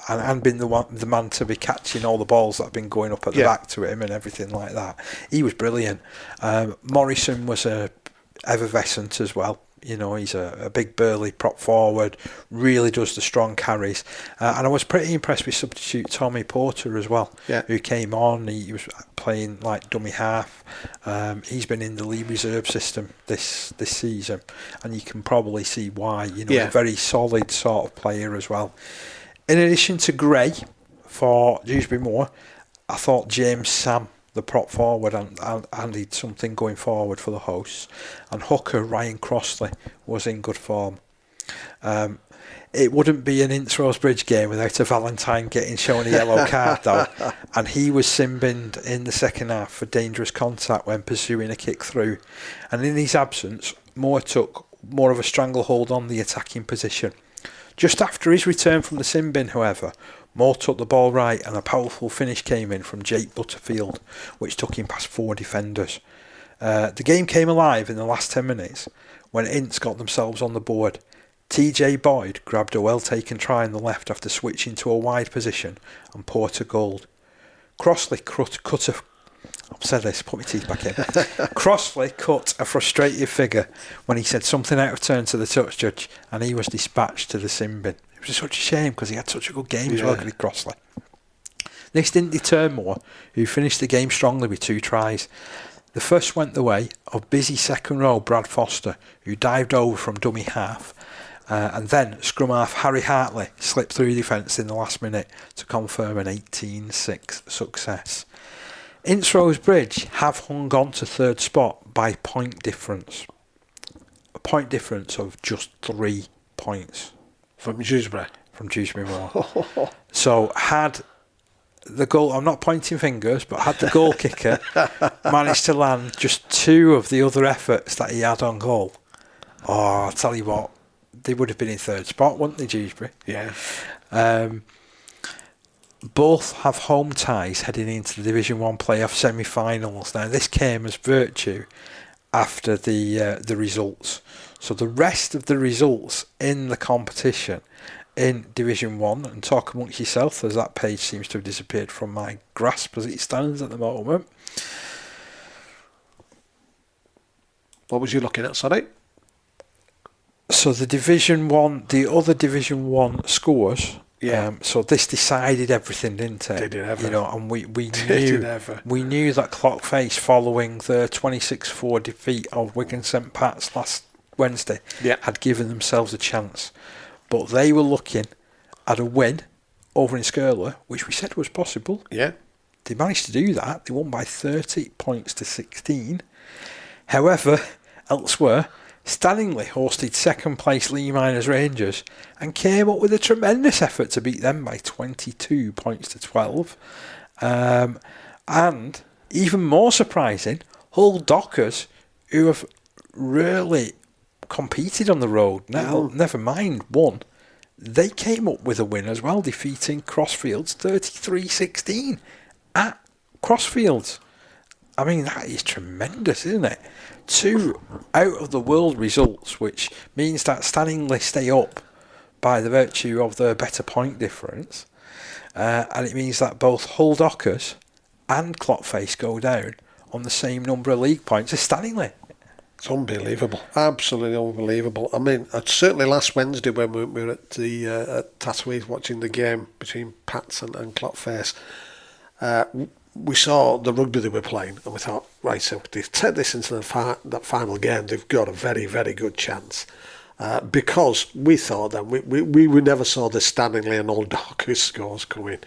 And been the man to be catching all the balls that have been going up at the back to him and everything like that. He was brilliant. Morrison was effervescent as well. You know, he's a big burly prop forward, really does the strong carries. And I was pretty impressed with substitute Tommy Porter as well, who came on. He was playing like dummy half. He's been in the league reserve system this season, and you can probably see why. You know, a very solid sort of player as well. In addition to Gray for Dewsbury Moor, I thought James Sam, the prop forward, and did something going forward for the hosts. And hooker Ryan Crossley was in good form. It wouldn't be an Ince Rosebridge game without a Valentine getting shown a yellow card though, and he was sin-binned in the second half for dangerous contact when pursuing a kick through. And in his absence, Moore took more of a stranglehold on the attacking position. Just after his return from the sin bin, however, Moore took the ball right and a powerful finish came in from Jake Butterfield, which took him past 4 defenders. The game came alive in the last 10 minutes when Ince got themselves on the board. TJ Boyd grabbed a well-taken try on the left after switching to a wide position and Porter goaled. Crossley cut a... I've said this, put my teeth back in. Crossley cut a frustrated figure when he said something out of turn to the touch judge and he was dispatched to the sin bin. It was such a shame because he had such a good game as well, Crossley. This didn't deter Moore, who finished the game strongly with 2 tries. The first went the way of busy second row Brad Foster, who dived over from dummy half, and then scrum half Harry Hartley slipped through defence in the last minute to confirm an 18-6 success. Ince Rosebridge have hung on to 3rd spot by point difference. A point difference of just 3 points. From Dewsbury? From Dewsbury Moor. So had the goal, I'm not pointing fingers, but had the goal kicker managed to land just 2 of the other efforts that he had on goal, I'll tell you what, they would have been in 3rd spot, wouldn't they, Dewsbury? Yeah. Both have home ties heading into the Division 1 playoff semi-finals. Now, this came as virtue after the results. So the rest of the results in the competition in Division 1, and talk amongst yourself as that page seems to have disappeared from my grasp as it stands at the moment. What was you looking at, sorry? So the other Division 1 scores... so this decided everything, didn't it? Did it ever? You know, and we knew that Clockface, following the 26-4 defeat of Wigan St Pat's last Wednesday, had given themselves a chance, but they were looking at a win over in Skirler, which we said was possible. Yeah, they managed to do that. They won by 30 points to 16. However, elsewhere, Stanley hosted second place Lee Miners Rangers and came up with a tremendous effort to beat them by 22 points to 12. And even more surprising, Hull Dockers, who have really competed on the road, now never mind won, they came up with a win as well, defeating Crossfields 33-16 at Crossfields. I mean, that is tremendous, isn't it? 2 out-of-the-world results, which means that Stanley stay up by the virtue of their better point difference. And it means that both Hull Dockers and Clotface go down on the same number of league points as Stanley. It's unbelievable, absolutely unbelievable. I mean, certainly last Wednesday when we were at the at Tatooine watching the game between Pats and Clotface, we saw the rugby they were playing, and we thought, right, so if they take this into that final game, they've got a very, very good chance. Because we thought then, we never saw the Stanley and Old Dockers scores coming.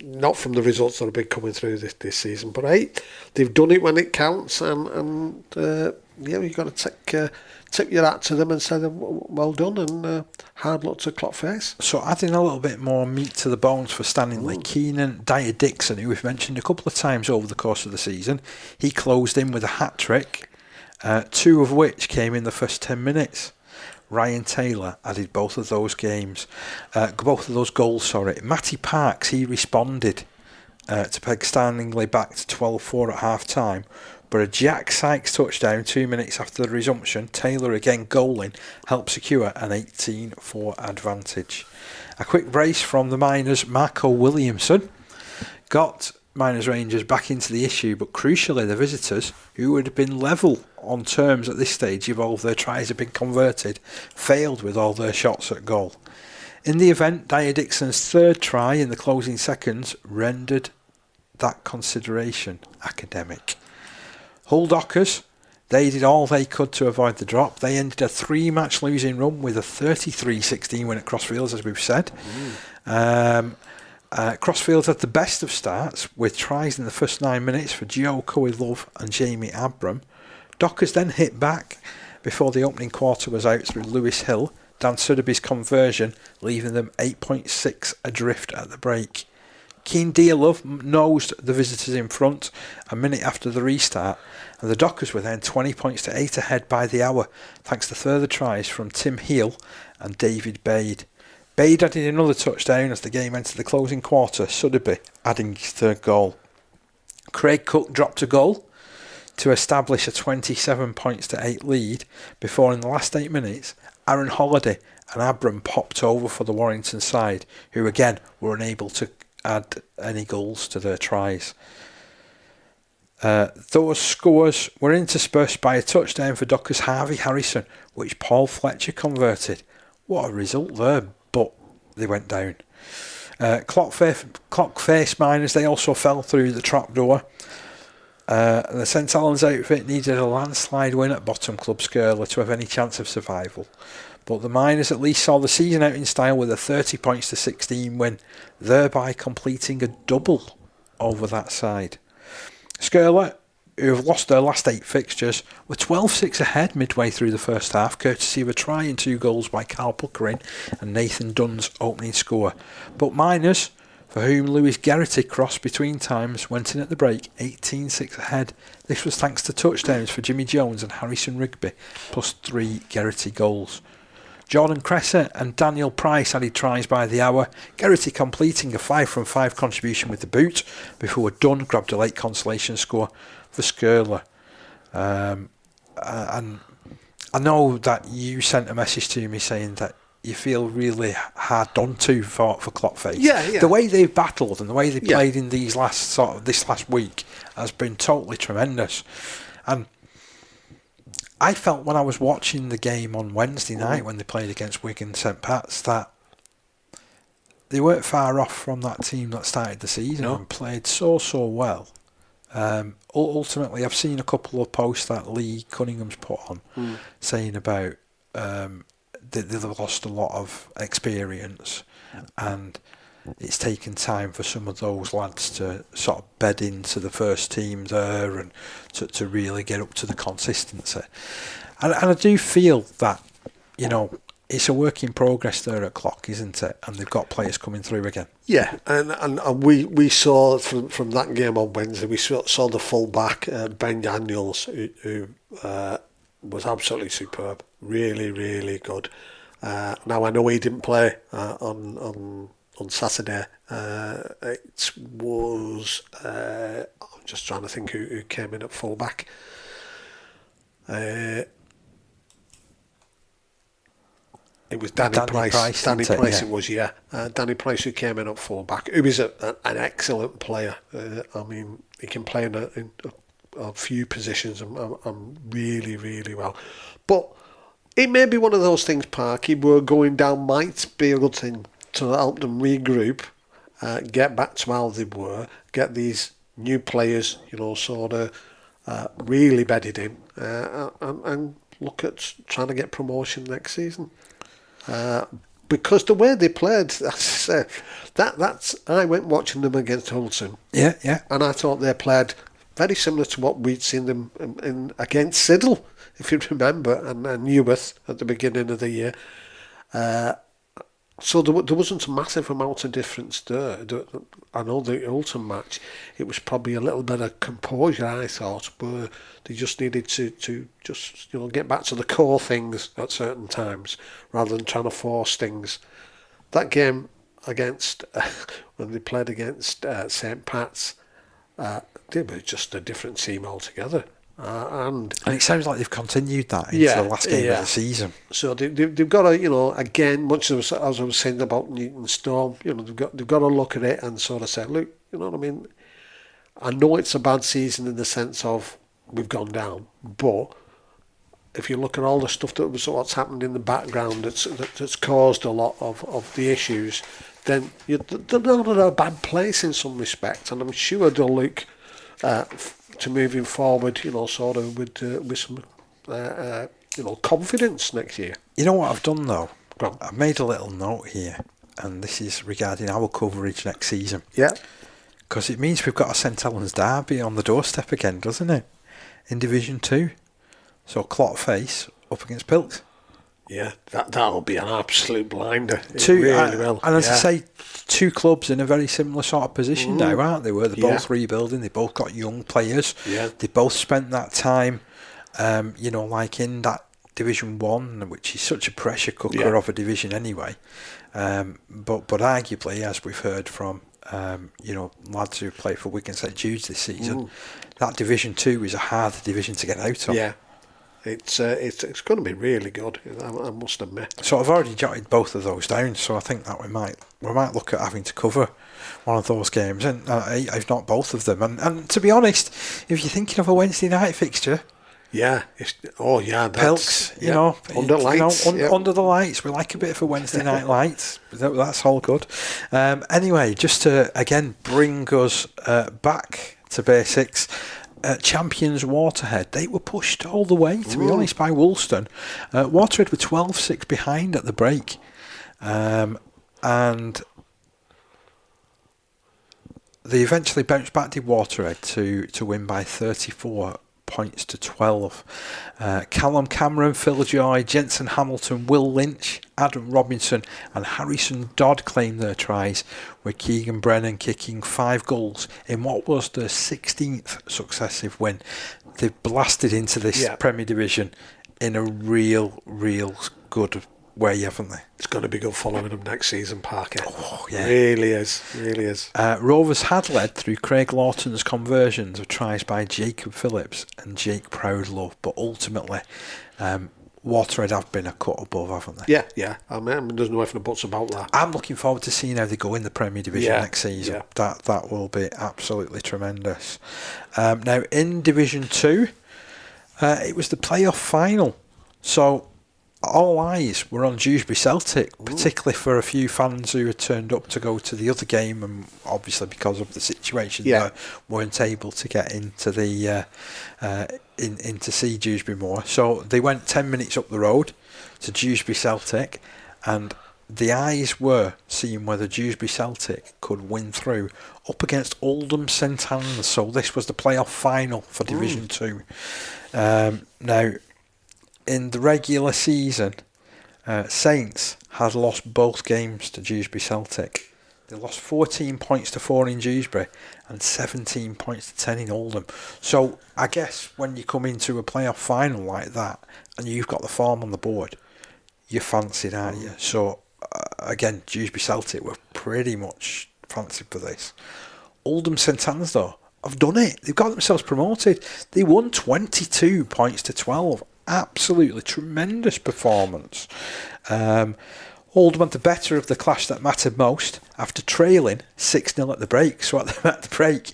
Not from the results that have been coming through this season, but hey, they've done it when it counts, and you've got to tip your hat to them and say, well done, and hard luck to Clotface. So adding a little bit more meat to the bones for Stanley, Keenan Dyer Dixon, who we've mentioned a couple of times over the course of the season, he closed in with a hat-trick, 2 of which came in the first 10 minutes. Ryan Taylor added both of those goals. Matty Parks, he responded to peg Stanley back to 12-4 at half-time, but a Jack Sykes touchdown 2 minutes after the resumption, Taylor again goaling, helped secure an 18-4 advantage. A quick brace from the Miners' Marco Williamson got Miners Rangers back into the issue, but crucially the visitors, who would have been level on terms at this stage if all their tries had been converted, failed with all their shots at goal. In the event, Dyer Dixon's third try in the closing seconds rendered that consideration academic. Hull Dockers, they did all they could to avoid the drop. They ended a 3-match losing run with a 33-16 win at Crossfields, as we've said. Crossfields had the best of starts with tries in the first 9 minutes for Joe Coe-Love and Jamie Abram. Dockers then hit back before the opening quarter was out through Lewis Hill, Dan Sotheby's conversion, leaving them 8.6 adrift at the break. Keen Dearlove nosed the visitors in front a minute after the restart, and the Dockers were then 20 points to 8 ahead by the hour, thanks to further tries from Tim Heel and David Bade. Bade added another touchdown as the game entered the closing quarter, Sotheby adding his third goal. Craig Cook dropped a goal to establish a 27 points to 8 lead before, in the last 8 minutes, Aaron Holliday and Abram popped over for the Warrington side, who again were unable to add any goals to their tries. Those scores were interspersed by a touchdown for Dockers' Harvey Harrison, which Paul Fletcher converted. What a result there, but they went down. Clockface Miners, they also fell through the trapdoor. The St Helens outfit needed a landslide win at bottom club Skirler to have any chance of survival. But the Miners at least saw the season out in style with a 30 points to 16 win, thereby completing a double over that side. Skirler, who have lost their last 8 fixtures, were 12-6 ahead midway through the first half, courtesy of a try and 2 goals by Carl Puckering and Nathan Dunn's opening score. But Miners, for whom Lewis Geraghty crossed between times, went in at the break 18-6 ahead. This was thanks to touchdowns for Jimmy Jones and Harrison Rigby, plus 3 Geraghty goals. Jordan Cresser and Daniel Price added tries by the hour, Geraghty completing a 5-from-5 contribution with the boot before Dunn grabbed a late consolation score for Skirler. And I know that you sent a message to me saying that you feel really hard done to for Clockface. Yeah. The way they've battled and the way they played in this last week has been totally tremendous. And I felt when I was watching the game on Wednesday night when they played against Wigan St Pat's that they weren't far off from that team that started the season and played so well. Ultimately, I've seen a couple of posts that Lee Cunningham's put on saying about they've lost a lot of experience, and it's taken time for some of those lads to sort of bed into the first team there and to really get up to the consistency. And I do feel that, it's a work in progress there at Clock, isn't it? And they've got players coming through again. Yeah, and we saw from that game on Wednesday, we saw the full-back, Ben Daniels, who was absolutely superb. Really, really good. Now, I know he didn't play on Saturday. It was... I'm just trying to think who came in at full-back. It was Danny Price. Danny Price, it was, yeah. Danny Price, who came in at full-back, who is an excellent player. I mean, he can play in a few positions and really, really well. But it may be one of those things, Parky, where going down might be a good thing to help them regroup, get back to how they were, get these new players, sort of really bedded in, and look at trying to get promotion next season. Because the way they played, that's I went watching them against Hulton. Yeah. And I thought they played very similar to what we'd seen them in against Siddle, if you remember, and Neworth at the beginning of the year. So there wasn't a massive amount of difference there. I know the Hulton match, it was probably a little bit of composure, I thought, where they just needed to just get back to the core things at certain times rather than trying to force things. That game against when they played against St Pat's, they were just a different team altogether. And it sounds like they've continued that into the last game of the season. So they've got to, again, much as I was saying about Newton Storm, they've got to look at it and sort of say, look, you know what I mean? I know it's a bad season in the sense of we've gone down, but if you look at all the stuff what's happened in the background that's caused a lot of the issues, then they're not in a bad place in some respect, and I'm sure they'll look to moving forward, sort of with some, confidence next year. You know what I've done though? I've made a little note here, and this is regarding our coverage next season. Yeah. Because it means we've got a St Helens derby on the doorstep again, doesn't it? In Division 2. So Clot Face up against Pilks. Yeah, that'll be an absolute blinder. Really will. And as I say, two clubs in a very similar sort of position now, aren't they? Where they're both rebuilding, they both got young players. Yeah. They both spent that time, like in that Division 1, which is such a pressure cooker of a division anyway. But arguably, as we've heard from lads who play for Wigan St Jude's this season, that Division 2 is a hard division to get out of. Yeah. It's going to be really good, I must admit. So I've already jotted both of those down, so I think that we might look at having to cover one of those games, and if not both of them. And to be honest, if you're thinking of a Wednesday night fixture, Pelks, under lights, under the lights. We like a bit of a Wednesday night light. That's all good. Anyway, just to again bring us back to basics. Champions Waterhead, they were pushed all the way, to be honest, by Woolston. Waterhead were 12-6 behind at the break, and they eventually bounced back to Waterhead to win by 34 points to 12. Callum Cameron, Phil Joy, Jensen Hamilton, Will Lynch, Adam Robinson and Harrison Dodd claimed their tries, with Keegan Brennan kicking 5 goals in what was their 16th successive win. They've blasted into this Premier Division in a real good way, haven't they? It's going to be good following them next season, Parker. Oh, yeah. Really is. Rovers had led through Craig Lawton's conversions of tries by Jacob Phillips and Jake Proudlove, but ultimately Waterhead have been a cut above, haven't they? Yeah. I mean, there's no ifs and buts about that. I'm looking forward to seeing how they go in the Premier Division next season. Yeah. That will be absolutely tremendous. Now, in Division 2, it was the playoff final. So all eyes were on Dewsbury Celtic, particularly for a few fans who had turned up to go to the other game, and obviously because of the situation, they weren't able to get into the in to see Dewsbury more. So they went 10 minutes up the road to Dewsbury Celtic, and the eyes were seeing whether Dewsbury Celtic could win through up against Oldham St Anne's. So this was the playoff final for Division 2. Now, in the regular season, Saints had lost both games to Dewsbury Celtic. They lost 14 points to 4 in Dewsbury and 17 points to 10 in Oldham. So I guess when you come into a playoff final like that and you've got the form on the board, you're fancied, aren't you? So again, Dewsbury Celtic were pretty much fancied for this. Oldham St Anne's, though, have done it. They've got themselves promoted. They won 22 points to 12. Absolutely tremendous performance. Oldham had the better of the clash that mattered most after trailing 6-0 at the break. So at the break,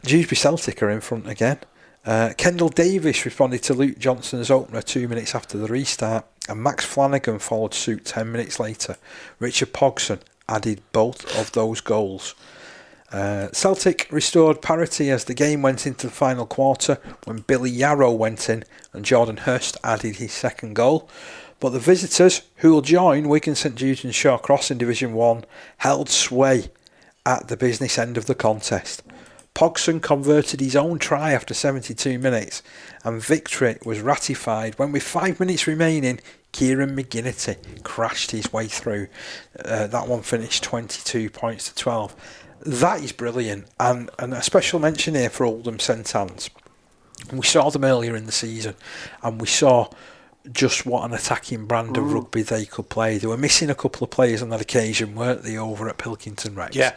Dewsbury Celtic are in front again. Kendall Davis responded to Luke Johnson's opener 2 minutes after the restart, and Max Flanagan followed suit 10 minutes later. Richard Pogson added both of those goals. Celtic restored parity as the game went into the final quarter when Billy Yarrow went in and Jordan Hurst added his second goal. But the visitors, who will join Wigan St Jude's and Shawcross in Division 1, held sway at the business end of the contest. Pogson converted his own try after 72 minutes, and victory was ratified when, with 5 minutes remaining, Kieran McGinnity crashed his way through. That one finished 22 points to 12. That is brilliant, and a special mention here for Oldham St Anne's. We saw them earlier in the season, and we saw just what an attacking brand of rugby they could play. They were missing a couple of players on that occasion, weren't they, over at Pilkington Rex? Yeah.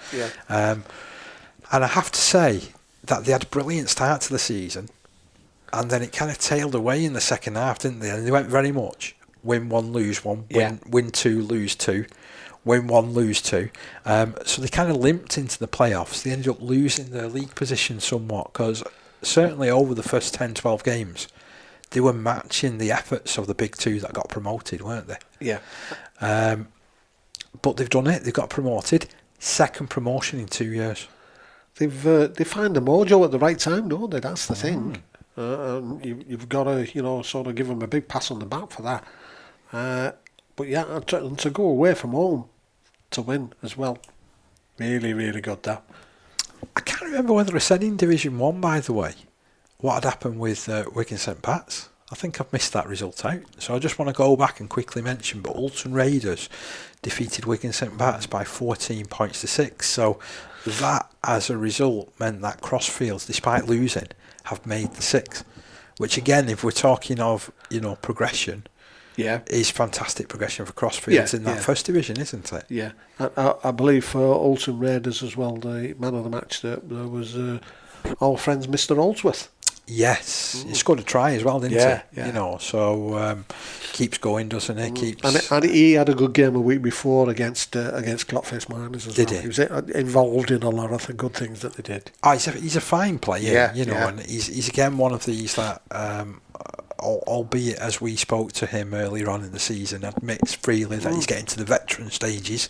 And I have to say that they had a brilliant start to the season, and then it kind of tailed away in the second half, didn't they? And they went very much win 1, lose 1, win 2, lose 2, win 1, lose 2. So they kind of limped into the playoffs. They ended up losing their league position somewhat, because certainly over the first 10, 12 games, they were matching the efforts of the big two that got promoted, weren't they? Yeah. But they've done it. They've got promoted. Second promotion in 2 years. They find the mojo at the right time, don't they? That's the thing. And you've got to, sort of give them a big pass on the back for that. But yeah, and to go away from home to win as well. Really, really good, that. I can't remember whether I said in Division 1, by the way, what had happened with Wigan St Pat's. I think I've missed that result out. So I just want to go back and quickly mention, but Alton Raiders defeated Wigan St Pat's by 14 points to 6. So that, as a result, meant that Crossfields, despite losing, have made the 6. Which again, if we're talking of, progression, is fantastic progression for Crossfields in that first division, isn't it? Yeah. I believe for Alton Raiders as well, the man of the match there was our friends Mr. Oldsworth. Yes, he scored a try as well, didn't he? Yeah. So keeps going, doesn't he? And he had a good game a week before against Clotface Miners as well. He was involved in a lot of the good things that they did. Oh, he's a fine player, and he's again one of these that, albeit as we spoke to him earlier on in the season, admits freely that he's getting to the veteran stages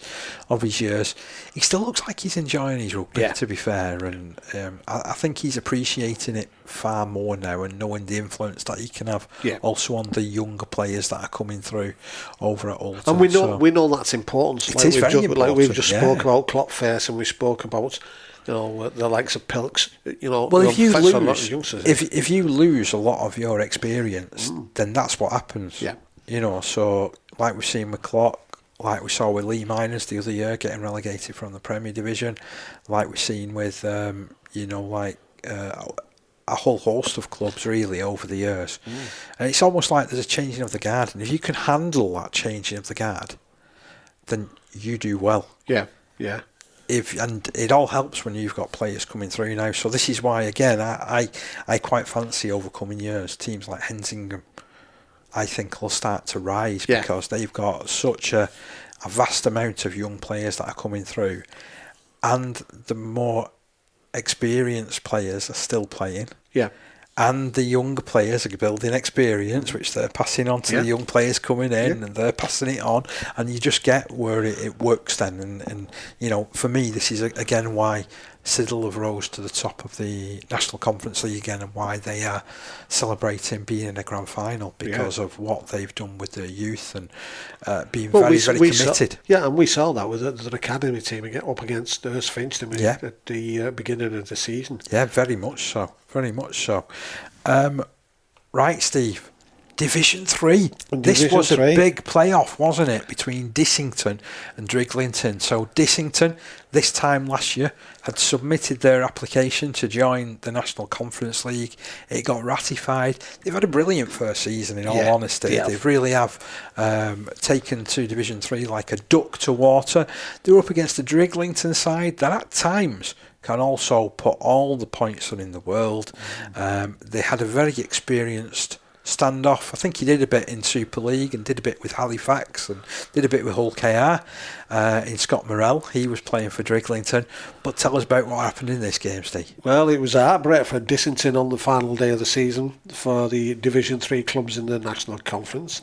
of his years. He still looks like he's enjoying his rugby, to be fair, and I think he's appreciating it far more now and knowing the influence that he can have also on the younger players that are coming through over at Alton. And we know that's important. It is very important. Like we've just spoke about Clotface, and we spoke about the likes of Pilks. Well, if you lose a lot of your experience, then that's what happens. Yeah. So like we've seen with Clot, like we saw with Lee Miners the other year getting relegated from the Premier Division, like we've seen with a whole host of clubs really over the years. And it's almost like there's a changing of the guard, and if you can handle that changing of the guard, then you do well. Yeah. And it all helps when you've got players coming through now. So this is why, again, I quite fancy over coming years teams like Hensingham, I think, will start to rise because they've got such a vast amount of young players that are coming through, and the more experienced players are still playing. Yeah. And the younger players are building experience, which they're passing on to the young players coming in, and they're passing it on, and you just get where it works then. And for me, this is again why Siddle have rose to the top of the National Conference League again, and why they are celebrating being in a grand final because of what they've done with their youth and being very committed. And we saw that with the academy team up against Hurst Finch at the beginning of the season. Yeah, very much so. Very much so. Right, Steve. Division 3. This was a big playoff, wasn't it, between Dissington and Driglington. So Dissington, this time last year, had submitted their application to join the National Conference League. It got ratified. They've had a brilliant first season, in all honesty. They really have taken to Division 3 like a duck to water. They were up against the Driglington side that at times can also put all the points on in the world. They had a very experienced standoff. I think he did a bit in Super League and did a bit with Halifax and did a bit with Hull KR in Scott Morrell. He was playing for Driglington. But tell us about what happened in this game, Steve. Well, it was a heartbreak for Dissington on the final day of the season for the Division 3 clubs in the National Conference.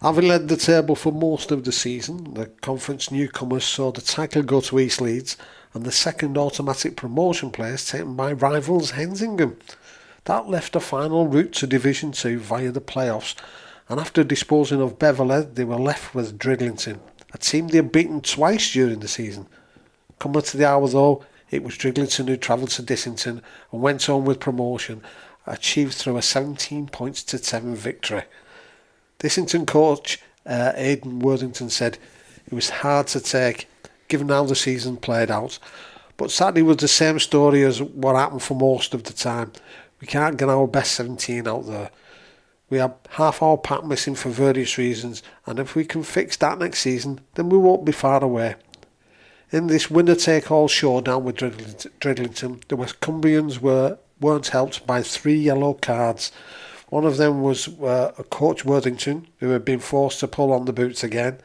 Having led the table for most of the season, the conference newcomers saw the title go to East Leeds and the second automatic promotion place taken by rivals Hensingham. That left a final route to Division 2 via the playoffs, and after disposing of Beverley, they were left with Driglington, a team they had beaten twice during the season. Coming to the hour though, it was Driglington who travelled to Dissington and went home with promotion, achieved through a 17 points to 10 victory. Dissington coach Aidan Worthington said it was hard to take, given how the season played out, but sadly it was the same story as what happened for most of the time. We can't get our best 17 out there. We have half our pack missing for various reasons, and if we can fix that next season, then we won't be far away. In this winner-take-all showdown with Driglington, the West Cumbrians weren't helped by 3 yellow cards. One of them was Coach Worthington, who had been forced to pull on the boots again.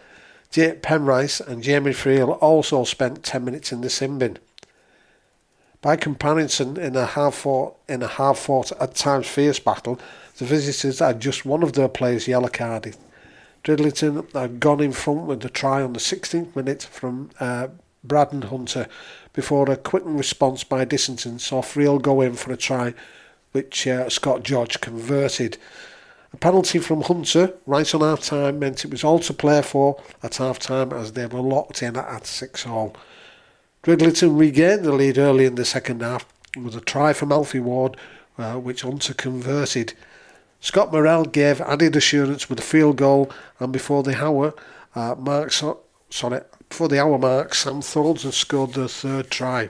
Jake Penrice and Jamie Friel also spent 10 minutes in the sin bin. By comparison, in a half-fought, at times fierce battle, the visitors had just one of their players yellow carded. Driglington had gone in front with the try on the 16th minute from Braden Hunter before a quickened response by Dissington saw Friel go in for a try which Scott George converted. A penalty from Hunter right on half-time meant it was all to play for at half-time as they were locked in at 6-all. Driglington regained the lead early in the second half with a try from Alfie Ward, which Hunter converted. Scott Morrell gave added assurance with a field goal, and before the hour mark, Sam Thorns had scored their third try.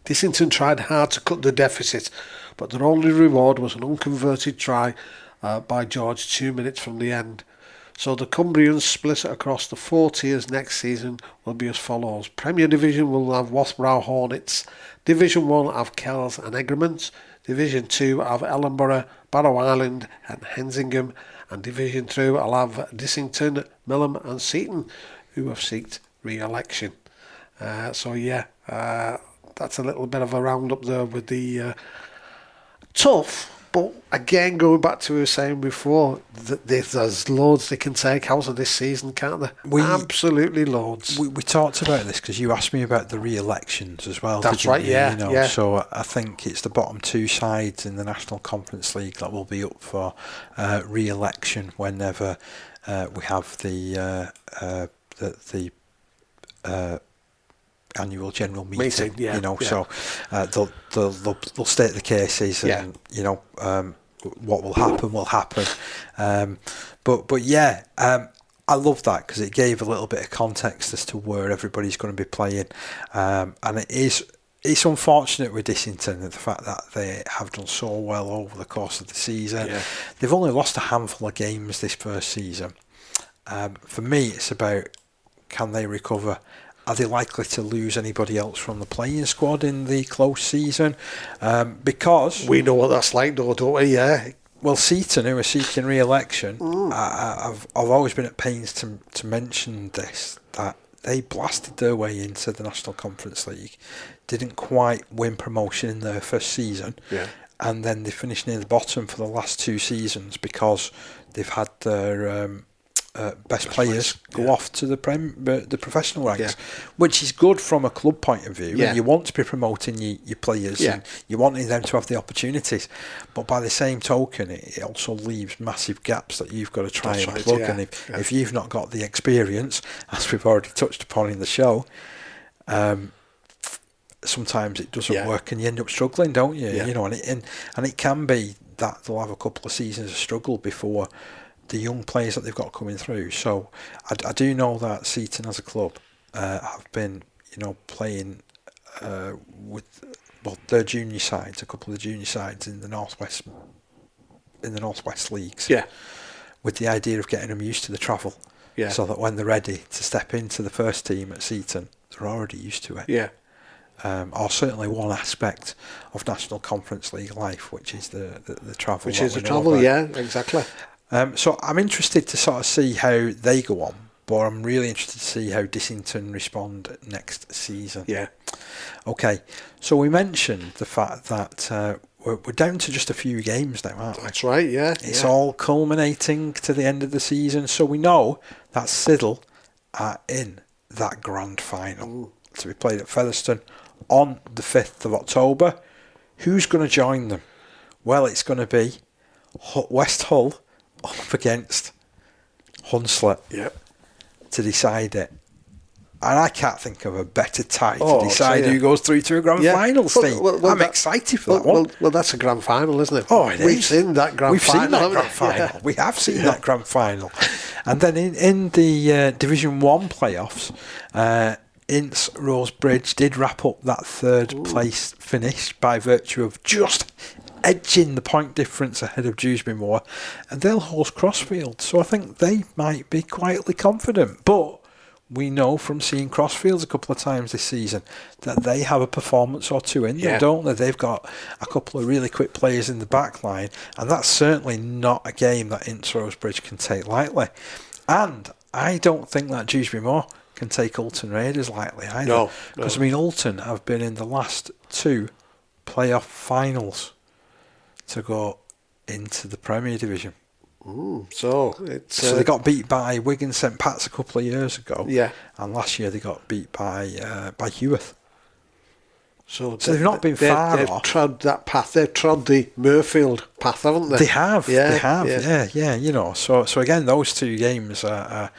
Dissington tried hard to cut the deficit, but their only reward was an unconverted try by George 2 minutes from the end. So the Cumbrians split across the 4 tiers next season will be as follows. Premier Division will have Wath Brow Hornets. Division 1 have Kells and Egremont. Division 2 have Ellenborough, Barrow Island and Hensingham. And Division 3 will have Dissington, Millham and Seaton, who have sought re-election. That's a little bit of a roundup there with the tough. But again, going back to what we were saying before, there's loads they can take out of this season, can't there? Absolutely loads. We talked about this because you asked me about the re-elections as well. That's right, yeah. So I think it's the bottom 2 sides in the National Conference League that will be up for re-election whenever we have the annual general meeting. So they'll state the cases and what will happen. I love that because it gave a little bit of context as to where everybody's going to be playing, and it's unfortunate with Dissington the fact that they have done so well over the course of the season. They've only lost a handful of games this first season. For me, it's about, can they recover? Are they likely to lose anybody else from the playing squad in the close season? Because we know what that's like, though, don't we? Yeah. Well, Seaton, who are seeking re-election, I've always been at pains to mention this, that they blasted their way into the National Conference League, didn't quite win promotion in their first season, and then they finished near the bottom for the last 2 seasons because they've had their best players go off to the professional ranks, which is good from a club point of view. And you want to be promoting your players, and you wanting them to have the opportunities. But by the same token, it also leaves massive gaps that you've got to try and plug. And if you've not got the experience, as we've already touched upon in the show, sometimes it doesn't work, and you end up struggling, don't you? You know, and it can be that they'll have a couple of seasons of struggle before the young players that they've got coming through. So I do know that Seaton as a club have been, playing with their junior sides, a couple of the junior sides in the Northwest leagues. Yeah. With the idea of getting them used to the travel. Yeah. So that when they're ready to step into the first team at Seaton, they're already used to it. Yeah. Or certainly one aspect of National Conference League life, which is the travel. Which is the travel, yeah, exactly. So I'm interested to sort of see how they go on, but I'm really interested to see how Dissington respond next season. Yeah. Okay, so we mentioned the fact that we're down to just a few games now, aren't we? That's right, yeah. It's all culminating to the end of the season, so we know that Siddle are in that grand final to be played at Featherstone on the 5th of October. Who's going to join them? Well, it's going to be West Hull up against Hunslet to decide it. And I can't think of a better tie to decide who goes through to a grand final, Steve. I'm excited for that one. Well, that's a grand final, isn't it? Oh, We've seen that grand final. We have seen that grand final. And then in the Division 1 playoffs, Ince Rosebridge did wrap up that third place finish by virtue of just edging the point difference ahead of Dewsbury Moor, and they'll host Crossfield, so I think they might be quietly confident. But we know from seeing Crossfields a couple of times this season that they have a performance or two in them, don't they? They've got a couple of really quick players in the back line, and that's certainly not a game that Ince Rosebridge can take lightly. And I don't think that Dewsbury Moor can take Ulton Raiders lightly either. No. Because, I mean, Ulton have been in the last 2 playoff finals to go into the Premier Division. So they got beat by Wigan St Pat's a couple of years ago. Yeah. And last year they got beat by Heworth. So they've not been far off. They've trod that path. They've trod the Mirfield path, haven't they? They have. Yeah. So again, those 2 games are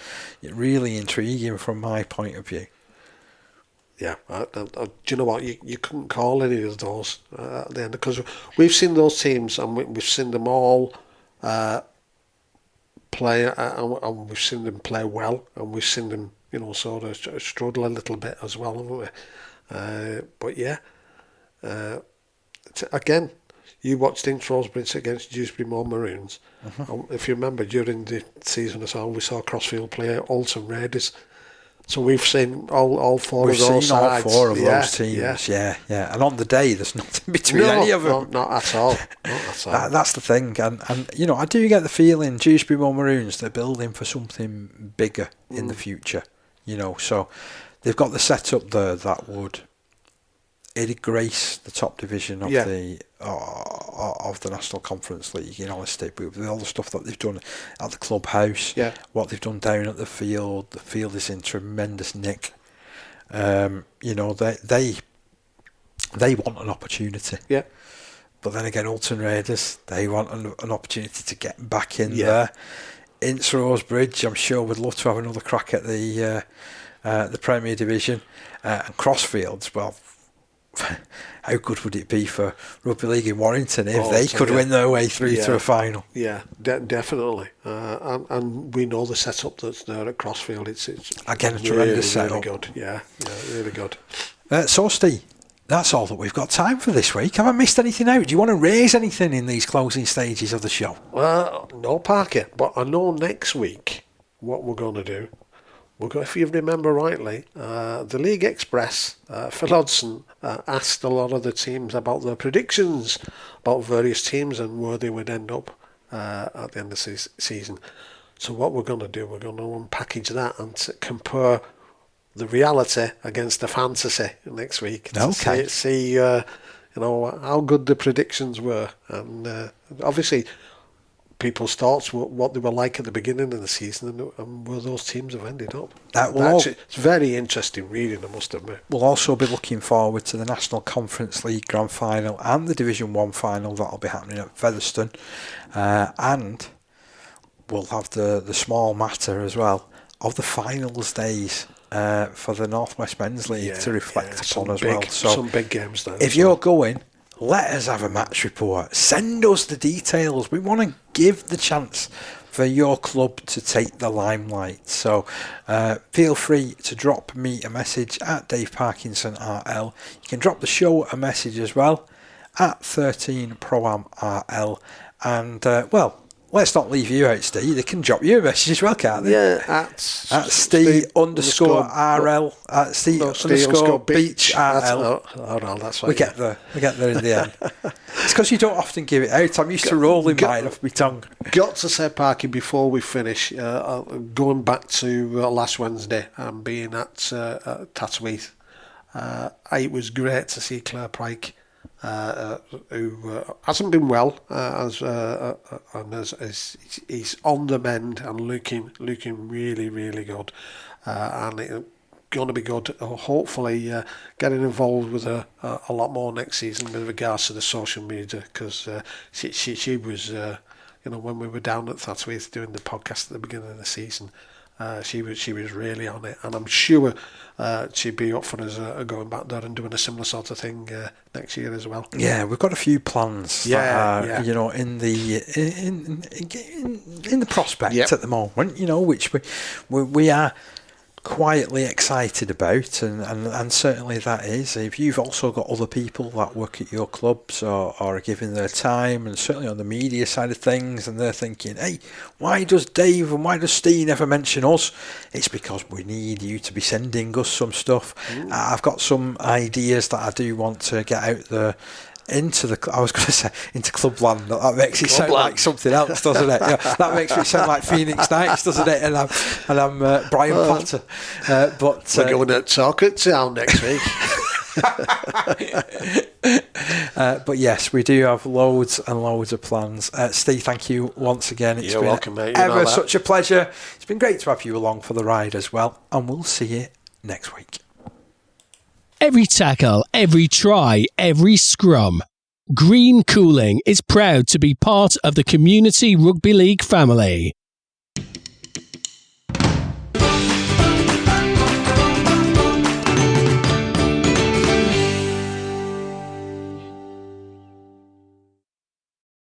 really intriguing from my point of view. Yeah, do you know what? You couldn't call any of those at the end, because we've seen those teams and we've seen them all play, and we've seen them play well, and we've seen them, sort of struggle a little bit as well, haven't we? But yeah, again, you watched Ince Rosebridge against Dewsbury Moor Maroons. If you remember, during the season as well, we saw Crossfield play Ulton Raiders. So we've seen all 4 of those sides. All 4 of those teams, yeah. And on the day, there's nothing between any of them. No, not at all. That's the thing. And I do get the feeling Dewsbury Moor Maroons, they're building for something bigger in the future. So they've got the setup there that would grace the top division of the National Conference League in honesty, with all the stuff that they've done at the clubhouse, what they've done down at the field. The field is in tremendous nick. They want an opportunity. Yeah. But then again, Ulton Raiders, they want an opportunity to get back in there. Ince Rosebridge, I'm sure, would love to have another crack at the Premier Division. And Crossfields, well, how good would it be for Rugby League in Warrington if they could win their way through to a final? Yeah, definitely. And we know the setup that's there at Crossfield. It's again a tremendous setup. Really good. Yeah, really good. So, Steve, that's all that we've got time for this week. Have I missed anything out? Do you want to raise anything in these closing stages of the show? Well, no, Parker, but I know next week what we're going to do. If you remember rightly, the League Express, Phil Hodgson, asked a lot of the teams about their predictions about various teams and where they would end up at the end of the season. So what we're going to do, we're going to unpackage that and compare the reality against the fantasy next week. Okay. To see how good the predictions were. And obviously, people's thoughts, what they were like at the beginning of the season, and where those teams have ended up. It's very interesting reading, I must admit. We'll also be looking forward to the National Conference League Grand Final and the Division 1 Final that'll be happening at Featherstone, and we'll have the small matter as well of the finals days for the North West Men's League to reflect upon as well. So some big games then. If you're going, let us have a match report. Send us the details. We want to give the chance for your club to take the limelight. So feel free to drop me a message at Dave Parkinson RL. You can drop the show a message as well at 13ProAm RL. And let's not leave you out, Ste. They can drop you a message as well, can't they? Yeah, at Ste underscore RL, at Ste underscore Beech RL. That's right. We get there in the end. It's because you don't often give it out. I'm used to rolling mine off my tongue. Got to say, Parky, before we finish, going back to last Wednesday and being at Tatweeth, it was great to see Claire Pryke, who hasn't been well, he's on the mend and looking really, really good, and it's going to be good. Hopefully, getting involved with her a lot more next season with regards to the social media, because she was, when we were down at Thatchworth doing the podcast at the beginning of the season. She was really on it, and I'm sure she'd be up for us going back there and doing a similar sort of thing next year as well. Yeah, we've got a few plans in the prospect at the moment, which we are quietly excited about, and certainly that is. If you've also got other people that work at your clubs or are giving their time, and certainly on the media side of things, and they're thinking, hey, why does Dave and why does Ste never mention us? It's because we need you to be sending us some stuff. I've got some ideas that I do want to get out there into Clubland. That makes it sound like something else, doesn't it? That makes it sound like Phoenix Nights, doesn't it? And I'm Brian Potter. But we're going to talk at town next week. But yes, we do have loads and loads of plans. Ste, thank you once again. You're welcome, mate. Such a pleasure. It's been great to have you along for the ride as well, and we'll see you next week. Every tackle, every try, every scrum. Green Cooling is proud to be part of the Community Rugby League family.